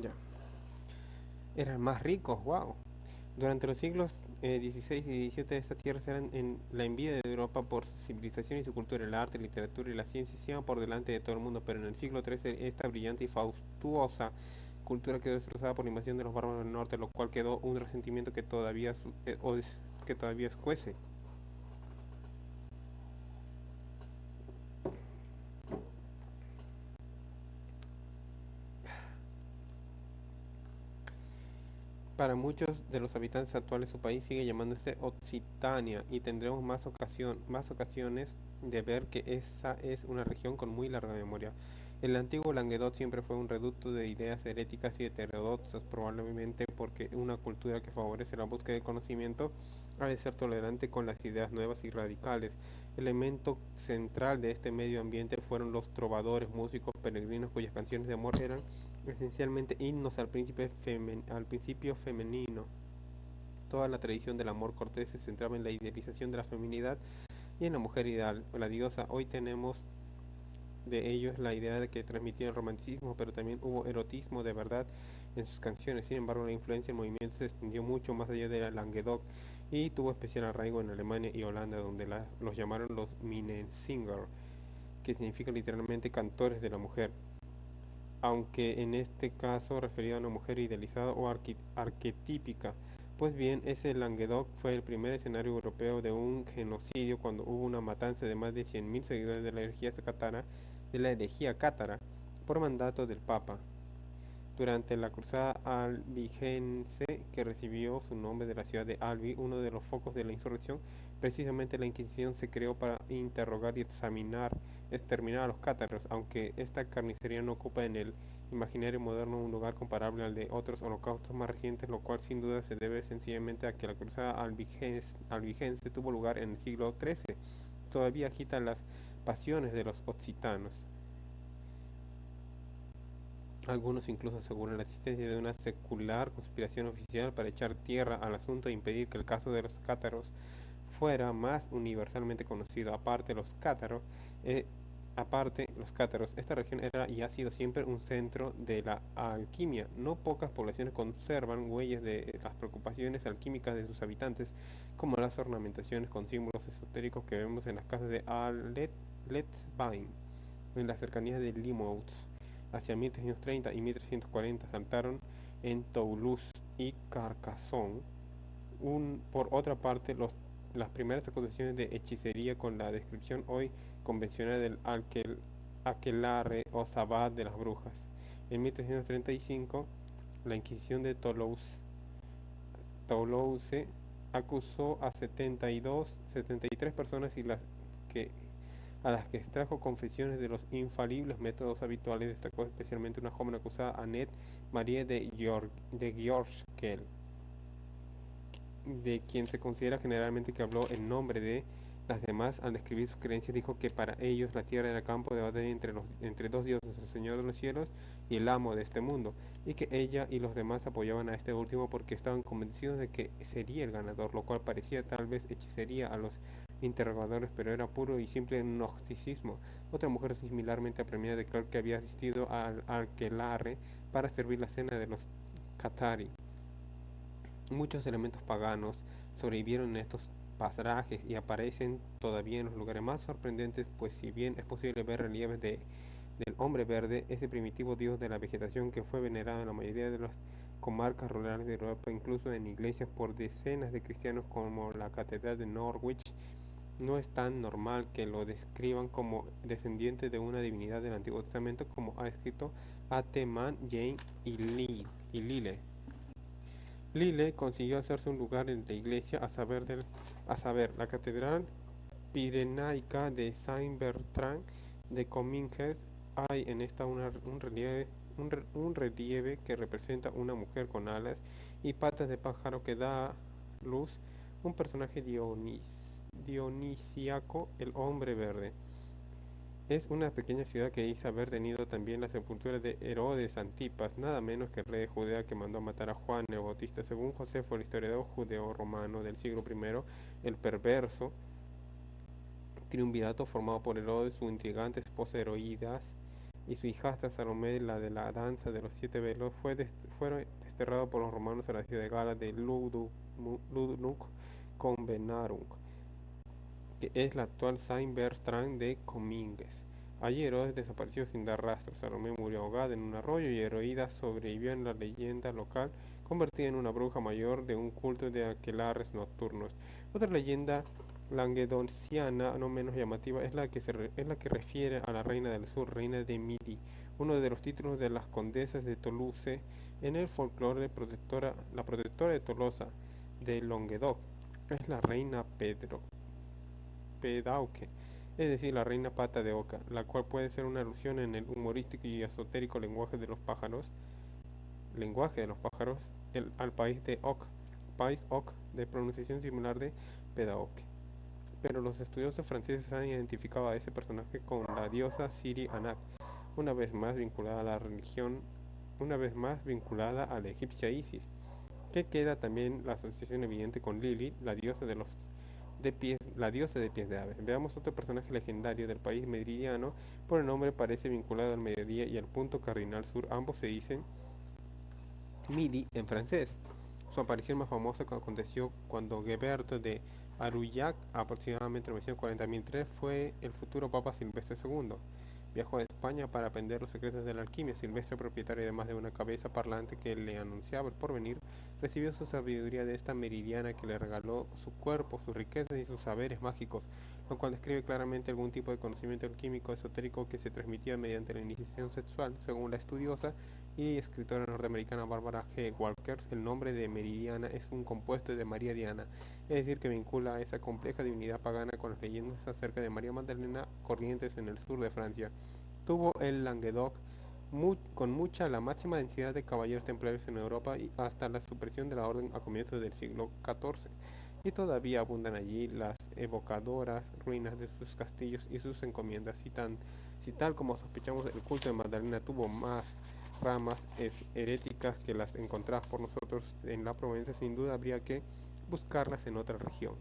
Ya. Eran más ricos, wow. Durante los siglos XVI y XVII estas tierras eran en la envidia de Europa por su civilización y su cultura, el arte, la literatura y la ciencia iban por delante de todo el mundo, pero en el siglo XIII esta brillante y fastuosa cultura quedó destrozada por la invasión de los bárbaros del norte, lo cual quedó un resentimiento que que todavía escuece. Para muchos de los habitantes actuales su país sigue llamándose Occitania y tendremos más ocasiones de ver que esa es una región con muy larga memoria. El antiguo Languedoc siempre fue un reducto de ideas heréticas y heterodoxas, probablemente porque una cultura que favorece la búsqueda de conocimiento ha de ser tolerante con las ideas nuevas y radicales. Elemento central de este medio ambiente fueron los trovadores, músicos, peregrinos cuyas canciones de amor eran esencialmente himnos al principio femenino. Toda la tradición del amor cortés se centraba en la idealización de la feminidad y en la mujer ideal, la diosa. Hoy tenemos de ellos la idea de que transmitían el romanticismo, pero también hubo erotismo de verdad en sus canciones. Sin embargo, la influencia del movimiento se extendió mucho más allá de la Languedoc y tuvo especial arraigo en Alemania y Holanda, donde los llamaron los Minnesänger, que significa literalmente cantores de la mujer, aunque en este caso referido a una mujer idealizada o arquetípica. Pues bien, ese Languedoc fue el primer escenario europeo de un genocidio cuando hubo una matanza de más de 100.000 seguidores de la herejía cátara por mandato del Papa. Durante la cruzada albigense, que recibió su nombre de la ciudad de Albi, uno de los focos de la insurrección, precisamente la Inquisición se creó para interrogar y exterminar a los cátaros, aunque esta carnicería no ocupa en el imaginario moderno un lugar comparable al de otros holocaustos más recientes, lo cual sin duda se debe sencillamente a que la cruzada albigense tuvo lugar en el siglo XIII. Todavía agita las pasiones de los occitanos. Algunos incluso aseguran la existencia de una secular conspiración oficial para echar tierra al asunto e impedir que el caso de los cátaros fuera más universalmente conocido. Eh, aparte los cátaros, esta región era y ha sido siempre un centro de la alquimia. No pocas poblaciones conservan huellas de las preocupaciones alquímicas de sus habitantes, como las ornamentaciones con símbolos esotéricos que vemos en las casas de Aletbain, en las cercanías de Limoux. Hacia 1330 y 1340 saltaron en Toulouse y Carcassonne. Por otra parte, las primeras acusaciones de hechicería con la descripción hoy convencional del aquelarre o sabbat de las brujas. En 1335, la Inquisición de Toulouse acusó a 73 personas que a las que extrajo confesiones de los infalibles métodos habituales. Destacó especialmente una joven acusada, Annette Marie de Giorgel, de quien se considera generalmente que habló en nombre de las demás. Al describir sus creencias, dijo que para ellos la tierra era campo de batalla entre dos dioses, el Señor de los cielos y el amo de este mundo, y que ella y los demás apoyaban a este último porque estaban convencidos de que sería el ganador, lo cual parecía tal vez hechicería a los interrogadores, pero era puro y simple gnosticismo. Otra mujer similarmente apremiada declaró que había asistido al aquelarre para servir la cena de los Catari. Muchos elementos paganos sobrevivieron en estos pasajes y aparecen todavía en los lugares más sorprendentes, pues si bien es posible ver relieves del hombre verde, ese primitivo dios de la vegetación que fue venerado en la mayoría de las comarcas rurales de Europa, incluso en iglesias por decenas de cristianos como la Catedral de Norwich, no es tan normal que lo describan como descendiente de una divinidad del Antiguo Testamento, como ha escrito A.T. Mann, Jane y Lille. Lille consiguió hacerse un lugar en la iglesia, a saber, la Catedral Pirenaica de Saint-Bertrand de Comminges. Hay en esta un relieve que representa una mujer con alas y patas de pájaro que da a luz un personaje dionisíaco, el hombre verde. Es una pequeña ciudad que dice haber tenido también la sepultura de Herodes Antipas, nada menos que el rey de Judea que mandó a matar a Juan el Bautista. Según Josefo, el historiador judeo-romano del siglo I, el perverso triunvirato formado por Herodes, su intrigante esposa Heroídas y su hijastra Salomé, la de la danza de los siete velos, fueron desterrados por los romanos a la ciudad de Gala de Ludunc Convenarum, que es la actual Saint-Bertrand de Comminges. Allí Herodes desapareció sin dar rastro, Salomé murió ahogada en un arroyo y Heroídas sobrevivió en la leyenda local, convertida en una bruja mayor de un culto de aquelarres nocturnos. Otra leyenda languedociana no menos llamativa es la que refiere a la reina del sur, reina de Midi, uno de los títulos de las condesas de Toulouse en el folclore. La protectora de Tolosa de Languedoc es la reina Pedauque, es decir, la reina pata de oca, la cual puede ser una alusión en el humorístico y esotérico lenguaje de los pájaros, al país de Oc, de pronunciación similar de Pedauque. Pero los estudiosos franceses han identificado a ese personaje con la diosa Siri Anak, una vez más vinculada a la religión, una vez más vinculada a la egipcia Isis, que queda también la asociación evidente con Lili, la diosa de pies de ave. Veamos otro personaje legendario del país meridiano, por el nombre parece vinculado al mediodía y al punto cardinal sur, ambos se dicen Midi en francés. Su aparición más famosa aconteció cuando Geberto de Arullac, aproximadamente en 940-1003, fue el futuro Papa Silvestre II. Viajó a España para aprender los secretos de la alquimia. Silvestre, propietario de más de una cabeza parlante que le anunciaba el porvenir, recibió su sabiduría de esta meridiana que le regaló su cuerpo, sus riquezas y sus saberes mágicos, lo cual describe claramente algún tipo de conocimiento alquímico esotérico que se transmitía mediante la iniciación sexual, según la estudiosa y escritora norteamericana Barbara G. Walker, el nombre de Meridiana es un compuesto de María Diana, es decir, que vincula a esa compleja divinidad pagana con las leyendas acerca de María Magdalena corrientes en el sur de Francia. Tuvo el Languedoc con mucha la máxima densidad de caballeros templarios en Europa y hasta la supresión de la orden a comienzos del siglo XIV. Y todavía abundan allí las evocadoras ruinas de sus castillos y sus encomiendas. Si tal como sospechamos el culto de Magdalena tuvo más ramas heréticas que las encontradas por nosotros en la Provenza, sin duda habría que buscarlas en otra región.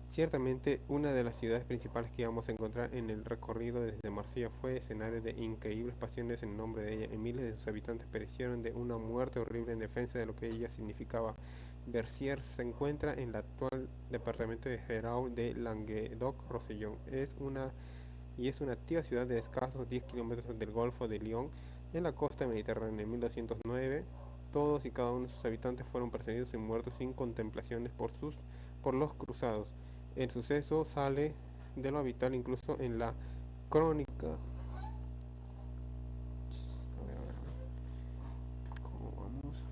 Ciertamente, una de las ciudades principales que íbamos a encontrar en el recorrido desde Marsella fue escenario de increíbles pasiones en nombre de ella, y miles de sus habitantes perecieron de una muerte horrible en defensa de lo que ella significaba. Verciers se encuentra en el actual departamento de Geraud de Languedoc-Roussillon. Es una activa ciudad de escasos 10 kilómetros del Golfo de Lyon, en la costa mediterránea. En 1209, todos y cada uno de sus habitantes fueron perseguidos y muertos sin contemplaciones por los cruzados. El suceso sale de lo habitual incluso en la crónica. ¿Cómo vamos?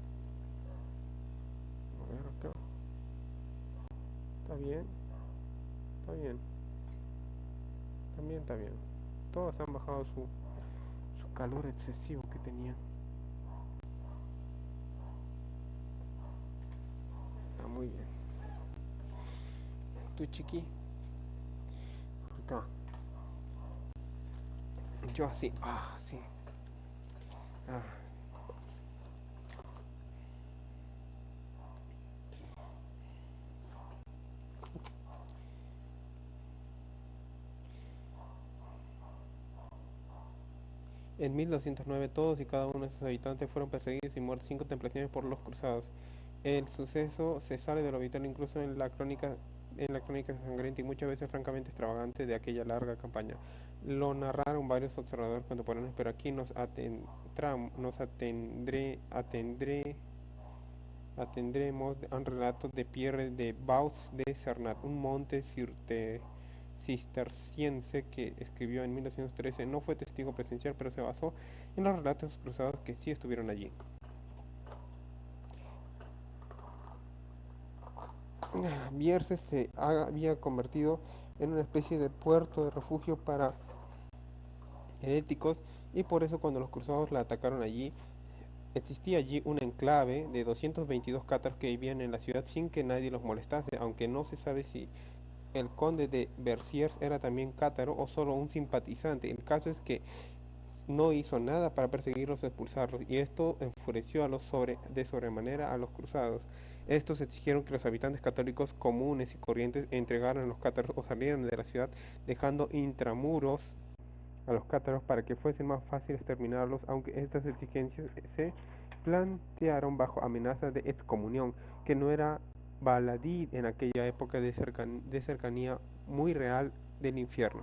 A ver acá. Está bien, está bien, también está bien. Todos han bajado su calor excesivo que tenían. Está muy bien. Tu chiqui. Acá. Yo así. Ah, sí. Ah. En 1209 todos y cada uno de sus habitantes fueron perseguidos y muertos sin contemplaciones por los cruzados. El suceso se sale de lo habitual incluso en la crónica sangrienta y muchas veces francamente extravagante de aquella larga campaña. Lo narraron varios observadores contemporáneos, pero aquí atendremos a un relato de Pierre de Vaux de Cernat, un monte cisterciense que escribió en 1913. No fue testigo presencial, pero se basó en los relatos de los cruzados que sí estuvieron allí. Bierce se había convertido en una especie de puerto de refugio para heréticos, y por eso cuando los cruzados la atacaron allí, existía allí un enclave de 222 cátaros que vivían en la ciudad sin que nadie los molestase, aunque no se sabe si el conde de Verciers era también cátaro o solo un simpatizante. El caso es que no hizo nada para perseguirlos o expulsarlos, y esto enfureció de sobremanera a los cruzados. Estos exigieron que los habitantes católicos comunes y corrientes entregaran a los cátaros o salieran de la ciudad, dejando intramuros a los cátaros para que fuese más fácil exterminarlos, aunque estas exigencias se plantearon bajo amenaza de excomunión, que no era baladí en aquella época de cercanía muy real del infierno.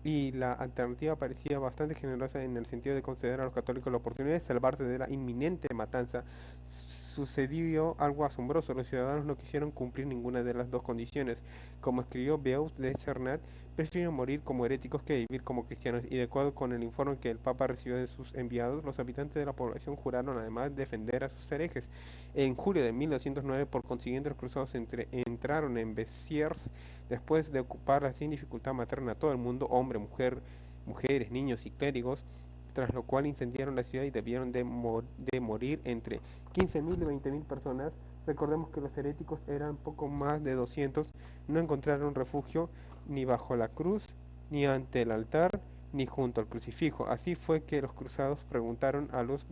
Y la alternativa parecía bastante generosa en el sentido de conceder a los católicos la oportunidad de salvarse de la inminente matanza. Sucedió algo asombroso: los ciudadanos no quisieron cumplir ninguna de las dos condiciones. Como escribió Beus de Cernat, prefirieron morir como heréticos que vivir como cristianos, y de acuerdo con el informe que el Papa recibió de sus enviados, los habitantes de la población juraron además defender a sus herejes. En julio de 1909, por consiguiente, los cruzados entraron en Bessiers después de ocuparla sin dificultad, mataron a todo el mundo, mujeres, niños y clérigos, tras lo cual incendiaron la ciudad y debieron de morir entre 15.000 y 20.000 personas. Recordemos que los heréticos eran poco más de 200, no encontraron refugio ni bajo la cruz, ni ante el altar, ni junto al crucifijo. Así fue que los cruzados preguntaron a los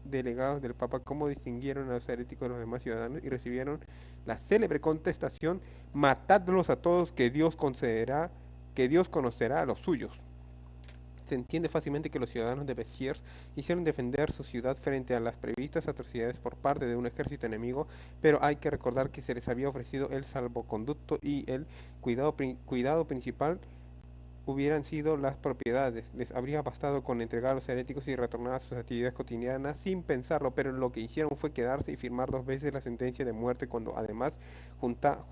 delegados del Papa cómo distinguieron a los heréticos de los demás ciudadanos, y recibieron la célebre contestación: matadlos a todos, que Dios conocerá a los suyos. Se entiende fácilmente que los ciudadanos de Bessiers quisieron defender su ciudad frente a las previstas atrocidades por parte de un ejército enemigo, pero hay que recordar que se les había ofrecido el salvoconducto y el cuidado principal hubieran sido las propiedades. Les habría bastado con entregar a los heréticos y retornar a sus actividades cotidianas sin pensarlo, pero lo que hicieron fue quedarse y firmar 2 veces la sentencia de muerte, cuando además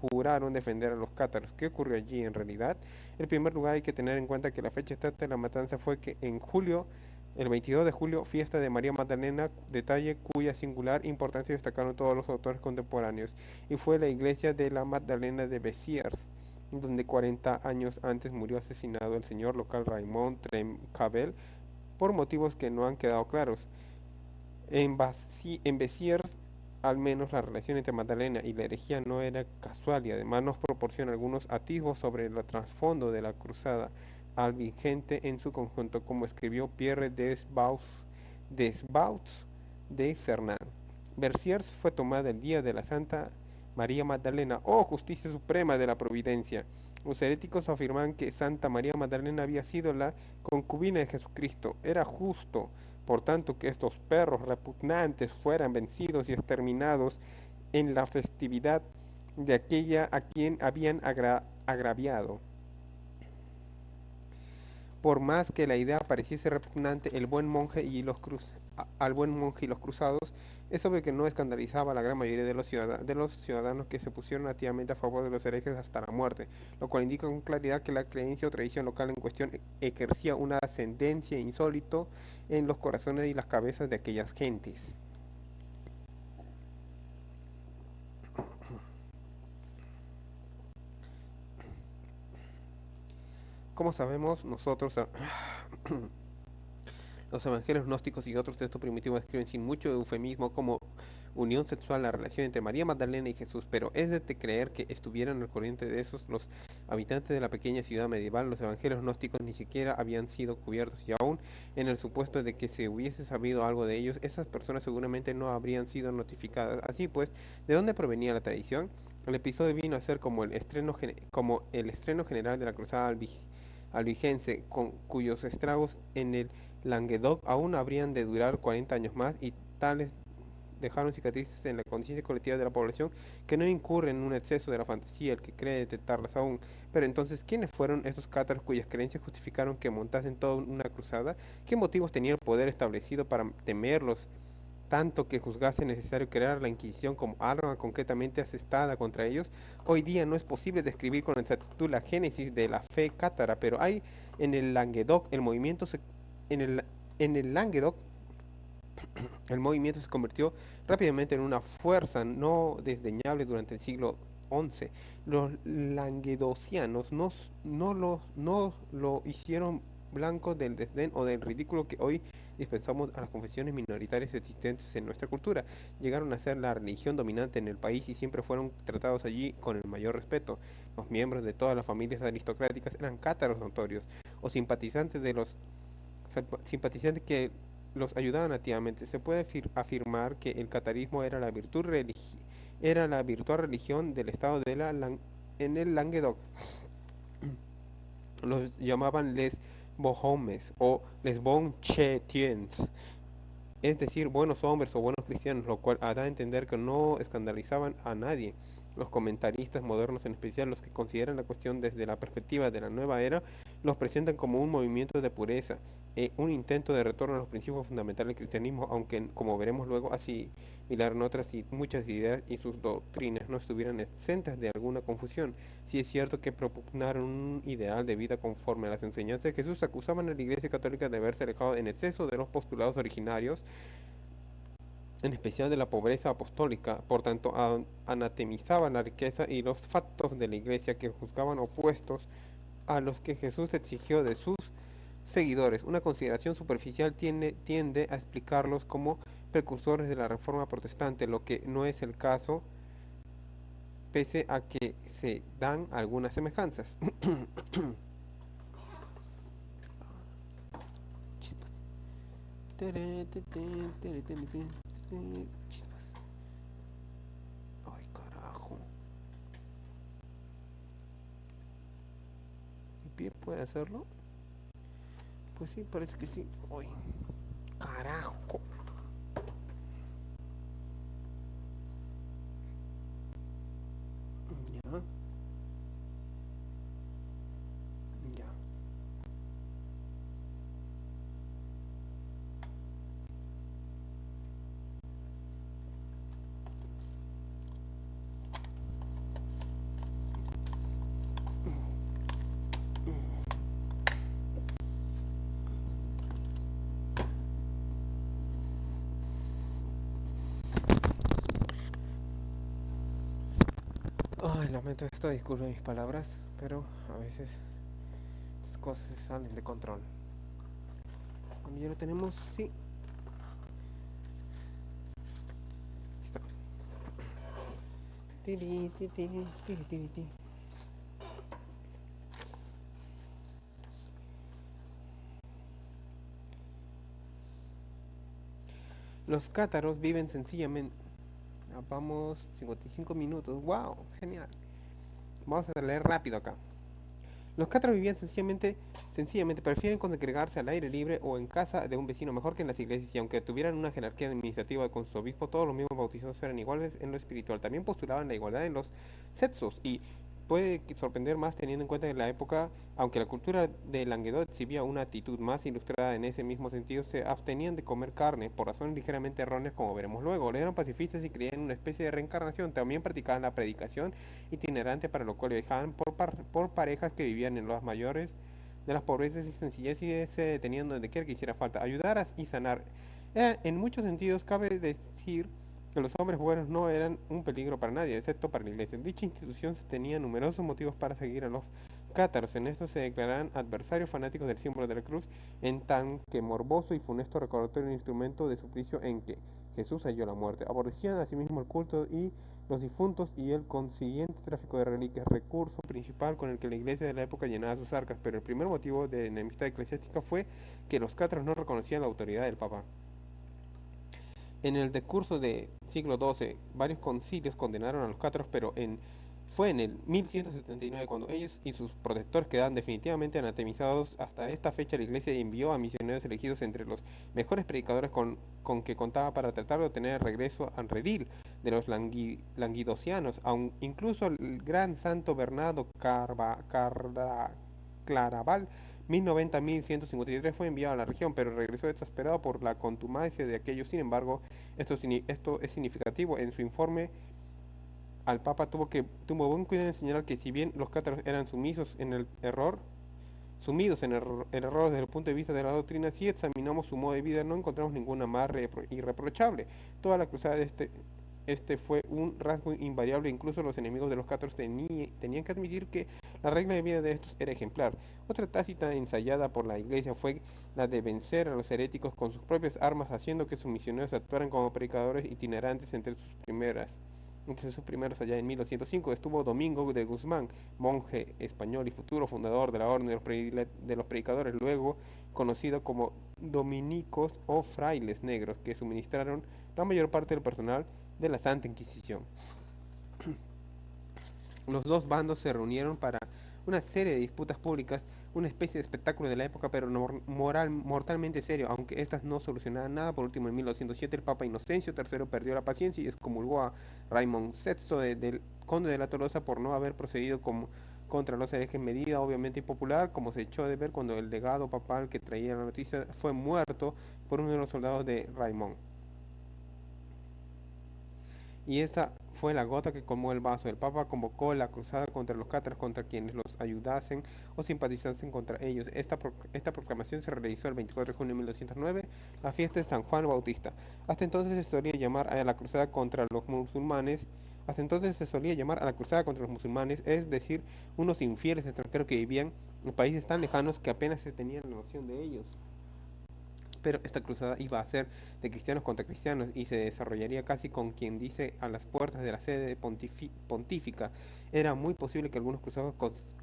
juraron defender a los cátaros. ¿Qué ocurrió allí en realidad? En primer lugar, hay que tener en cuenta que la fecha exacta de la matanza fue que en julio El 22 de julio, fiesta de María Magdalena, detalle cuya singular importancia destacaron todos los autores contemporáneos, y fue la iglesia de la Magdalena de Béziers, donde 40 años antes murió asesinado el señor local Raymond Trencabel, por motivos que no han quedado claros. En Béziers, al menos la relación entre Magdalena y la herejía no era casual y además nos proporciona algunos atisbos sobre el trasfondo de la cruzada albigente en su conjunto, como escribió Pierre Desbauts de Cernán. Béziers fue tomada el día de la Santa María Magdalena, oh justicia suprema de la providencia. Los heréticos afirman que Santa María Magdalena había sido la concubina de Jesucristo. Era justo, por tanto, que estos perros repugnantes fueran vencidos y exterminados en la festividad de aquella a quien habían agraviado. Por más que la idea pareciese repugnante, al buen monje y los cruzados, es obvio que no escandalizaba a la gran mayoría de los ciudadanos que se pusieron activamente a favor de los herejes hasta la muerte, lo cual indica con claridad que la creencia o tradición local en cuestión ejercía una ascendencia insólito en los corazones y las cabezas de aquellas gentes. Como sabemos, los evangelios gnósticos y otros textos primitivos describen sin mucho eufemismo como unión sexual la relación entre María Magdalena y Jesús, pero es de creer que estuvieran al corriente de esos los habitantes de la pequeña ciudad medieval. Los evangelios gnósticos ni siquiera habían sido cubiertos y aún en el supuesto de que se hubiese sabido algo de ellos, esas personas seguramente no habrían sido notificadas. Así pues, ¿de dónde provenía la tradición? El episodio vino a ser como el estreno general de la cruzada albigense, con cuyos estragos en el Languedoc aún habrían de durar 40 años más, y tales dejaron cicatrices en la conciencia colectiva de la población que no incurre en un exceso de la fantasía el que cree detectarlas aún. Pero entonces, ¿quiénes fueron estos cátaros cuyas creencias justificaron que montasen toda una cruzada? ¿Qué motivos tenía el poder establecido para temerlos tanto que juzgase necesario crear la Inquisición como arma concretamente asestada contra ellos? Hoy día no es posible describir con exactitud la génesis de la fe cátara, pero hay en el Languedoc el movimiento se, en el Languedoc el movimiento se convirtió rápidamente en una fuerza no desdeñable durante el siglo XI. Los languedocianos no lo hicieron blanco del desdén o del ridículo que hoy dispensamos a las confesiones minoritarias existentes en nuestra cultura. Llegaron a ser la religión dominante en el país y siempre fueron tratados allí con el mayor respeto. Los miembros de todas las familias aristocráticas eran cátaros notorios o simpatizantes que los ayudaban activamente. Se puede afirmar que el catarismo era la virtual religión del estado en el Languedoc. Los llamaban les Bohomes o les Bon Chrétiens, es decir, buenos hombres o buenos cristianos, lo cual da a entender que no escandalizaban a nadie. Los comentaristas modernos, en especial los que consideran la cuestión desde la perspectiva de la nueva era, los presentan como un movimiento de pureza, un intento de retorno a los principios fundamentales del cristianismo, aunque, como veremos luego, asimilaron otras y muchas ideas y sus doctrinas no estuvieran exentas de alguna confusión. Si es cierto que propugnaron un ideal de vida conforme a las enseñanzas de Jesús, acusaban a la Iglesia Católica de haberse alejado en exceso de los postulados originarios, en especial de la pobreza apostólica. Por tanto, anatemizaban la riqueza y los factos de la iglesia que juzgaban opuestos a los que Jesús exigió de sus seguidores. Una consideración superficial tiende a explicarlos como precursores de la reforma protestante, lo que no es el caso, pese a que se dan algunas semejanzas. Chispas. Ay, carajo. ¿Mi pie puede hacerlo? Pues sí, parece que sí. Ay, carajo. Ya. Ya. Ay, lamento esto, disculpe mis palabras, pero a veces las cosas se salen de control. Bueno, ya lo tenemos, sí. Está. Tiri, tiri, tiri, tiri, tiri, tiri. Los cátaros viven sencillamente. Vamos, 55 minutos. ¡Wow! Genial. Vamos a leer rápido acá. Los cátaros vivían sencillamente prefieren congregarse al aire libre o en casa de un vecino mejor que en las iglesias, y aunque tuvieran una jerarquía administrativa con su obispo, todos los mismos bautizados eran iguales en lo espiritual. También postulaban la igualdad en los sexos, y puede sorprender más teniendo en cuenta que en la época, aunque la cultura de Languedoc exhibía una actitud más ilustrada en ese mismo sentido, se abstenían de comer carne por razones ligeramente erróneas, como veremos luego. Eran pacifistas y creían en una especie de reencarnación. También practicaban la predicación itinerante, para lo cual viajaban por parejas que vivían en los mayores de las pobrezas y sencillez, y se detenían donde quiera que hiciera falta. Ayudar y sanar. En muchos sentidos, cabe decir que los hombres buenos no eran un peligro para nadie, excepto para la iglesia. Dicha institución tenía numerosos motivos para seguir a los cátaros. En esto se declaraban adversarios fanáticos del símbolo de la cruz, en tan que morboso y funesto recordatorio un instrumento de suplicio en que Jesús halló la muerte. Aborrecían asimismo el culto y los difuntos y el consiguiente tráfico de reliquias, recurso principal con el que la iglesia de la época llenaba sus arcas. Pero el primer motivo de enemistad eclesiástica fue que los cátaros no reconocían la autoridad del Papa. En el decurso del siglo XII, varios concilios condenaron a los cátaros, pero fue en el 1179 cuando ellos y sus protectores quedaban definitivamente anatemizados. Hasta esta fecha la iglesia envió a misioneros elegidos entre los mejores predicadores con que contaba para tratar de obtener el regreso al redil de los languidocianos. Incluso el gran santo Bernardo Claraval 1090-1153 fue enviado a la región, pero regresó exasperado por la contumacia de aquellos. Sin embargo, esto es significativo. En su informe al Papa tuvo buen cuidado de señalar que si bien los cátaros eran sumidos en el error desde el punto de vista de la doctrina, si examinamos su modo de vida no encontramos ninguna más irreprochable. Toda la cruzada de este fue un rasgo invariable. Incluso los enemigos de los cátaros tenían que admitir que la regla de vida de estos era ejemplar. Otra tácita ensayada por la iglesia fue la de vencer a los heréticos con sus propias armas, haciendo que sus misioneros actuaran como predicadores itinerantes. Entre sus primeros, allá en 1205, estuvo Domingo de Guzmán, monje español y futuro fundador de la Orden de los Predicadores, luego conocido como dominicos o frailes negros, que suministraron la mayor parte del personal de la Santa Inquisición. Los dos bandos se reunieron para una serie de disputas públicas, una especie de espectáculo de la época, pero mortalmente serio, aunque estas no solucionaban nada. Por último, en 1207, el Papa Inocencio III perdió la paciencia y excomulgó a Raymond VI del conde de la Tolosa por no haber procedido contra los herejes, medida obviamente impopular, como se echó de ver cuando el legado papal que traía la noticia fue muerto por uno de los soldados de Raymond. Y esa fue la gota que colmó el vaso. El Papa convocó la cruzada contra los cátaros, contra quienes los ayudasen o simpatizasen contra ellos. Esta proclamación se realizó el 24 de junio de 1209, la fiesta de San Juan Bautista. Hasta entonces se solía llamar a la cruzada contra los musulmanes. Hasta entonces se solía llamar a la cruzada contra los musulmanes, es decir, unos infieles extranjeros que vivían en países tan lejanos que apenas se tenía la noción de ellos. Pero esta cruzada iba a ser de cristianos contra cristianos y se desarrollaría casi con quien dice a las puertas de la sede pontífica. Era muy posible que algunos cruzados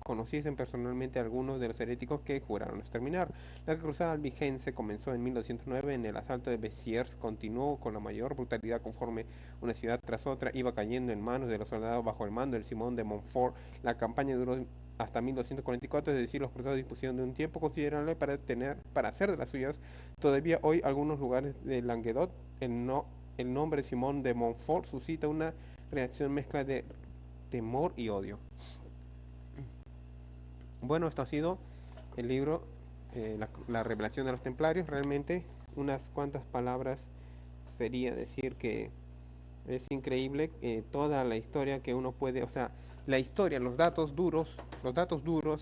conociesen personalmente a algunos de los heréticos que juraron exterminar. La cruzada albigense comenzó en 1209 en el asalto de Béziers, continuó con la mayor brutalidad conforme una ciudad tras otra iba cayendo en manos de los soldados bajo el mando de Simón de Montfort. La campaña duró hasta 1244, es decir, los cruzados dispusieron de un tiempo considerable para hacer de las suyas. Todavía hoy algunos lugares de Languedoc, el nombre Simón de Montfort suscita una reacción mezcla de temor y odio. Bueno, esto ha sido el libro, la revelación de los templarios. Realmente unas cuantas palabras sería decir que es increíble toda la historia que uno puede, o sea, la historia, los datos duros,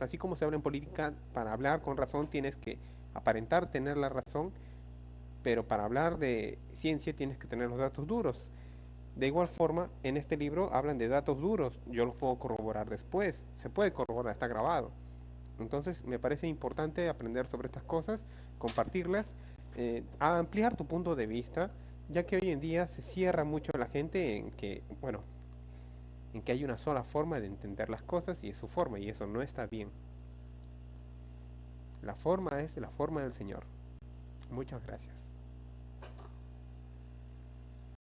así como se habla en política, para hablar con razón tienes que aparentar tener la razón, pero para hablar de ciencia tienes que tener los datos duros. De igual forma, en este libro hablan de datos duros, yo los puedo corroborar después, se puede corroborar, está grabado. Entonces me parece importante aprender sobre estas cosas, compartirlas, a ampliar tu punto de vista, ya que hoy en día se cierra mucho la gente en que, bueno, en que hay una sola forma de entender las cosas y es su forma, y eso no está bien. La forma es la forma del Señor. Muchas gracias.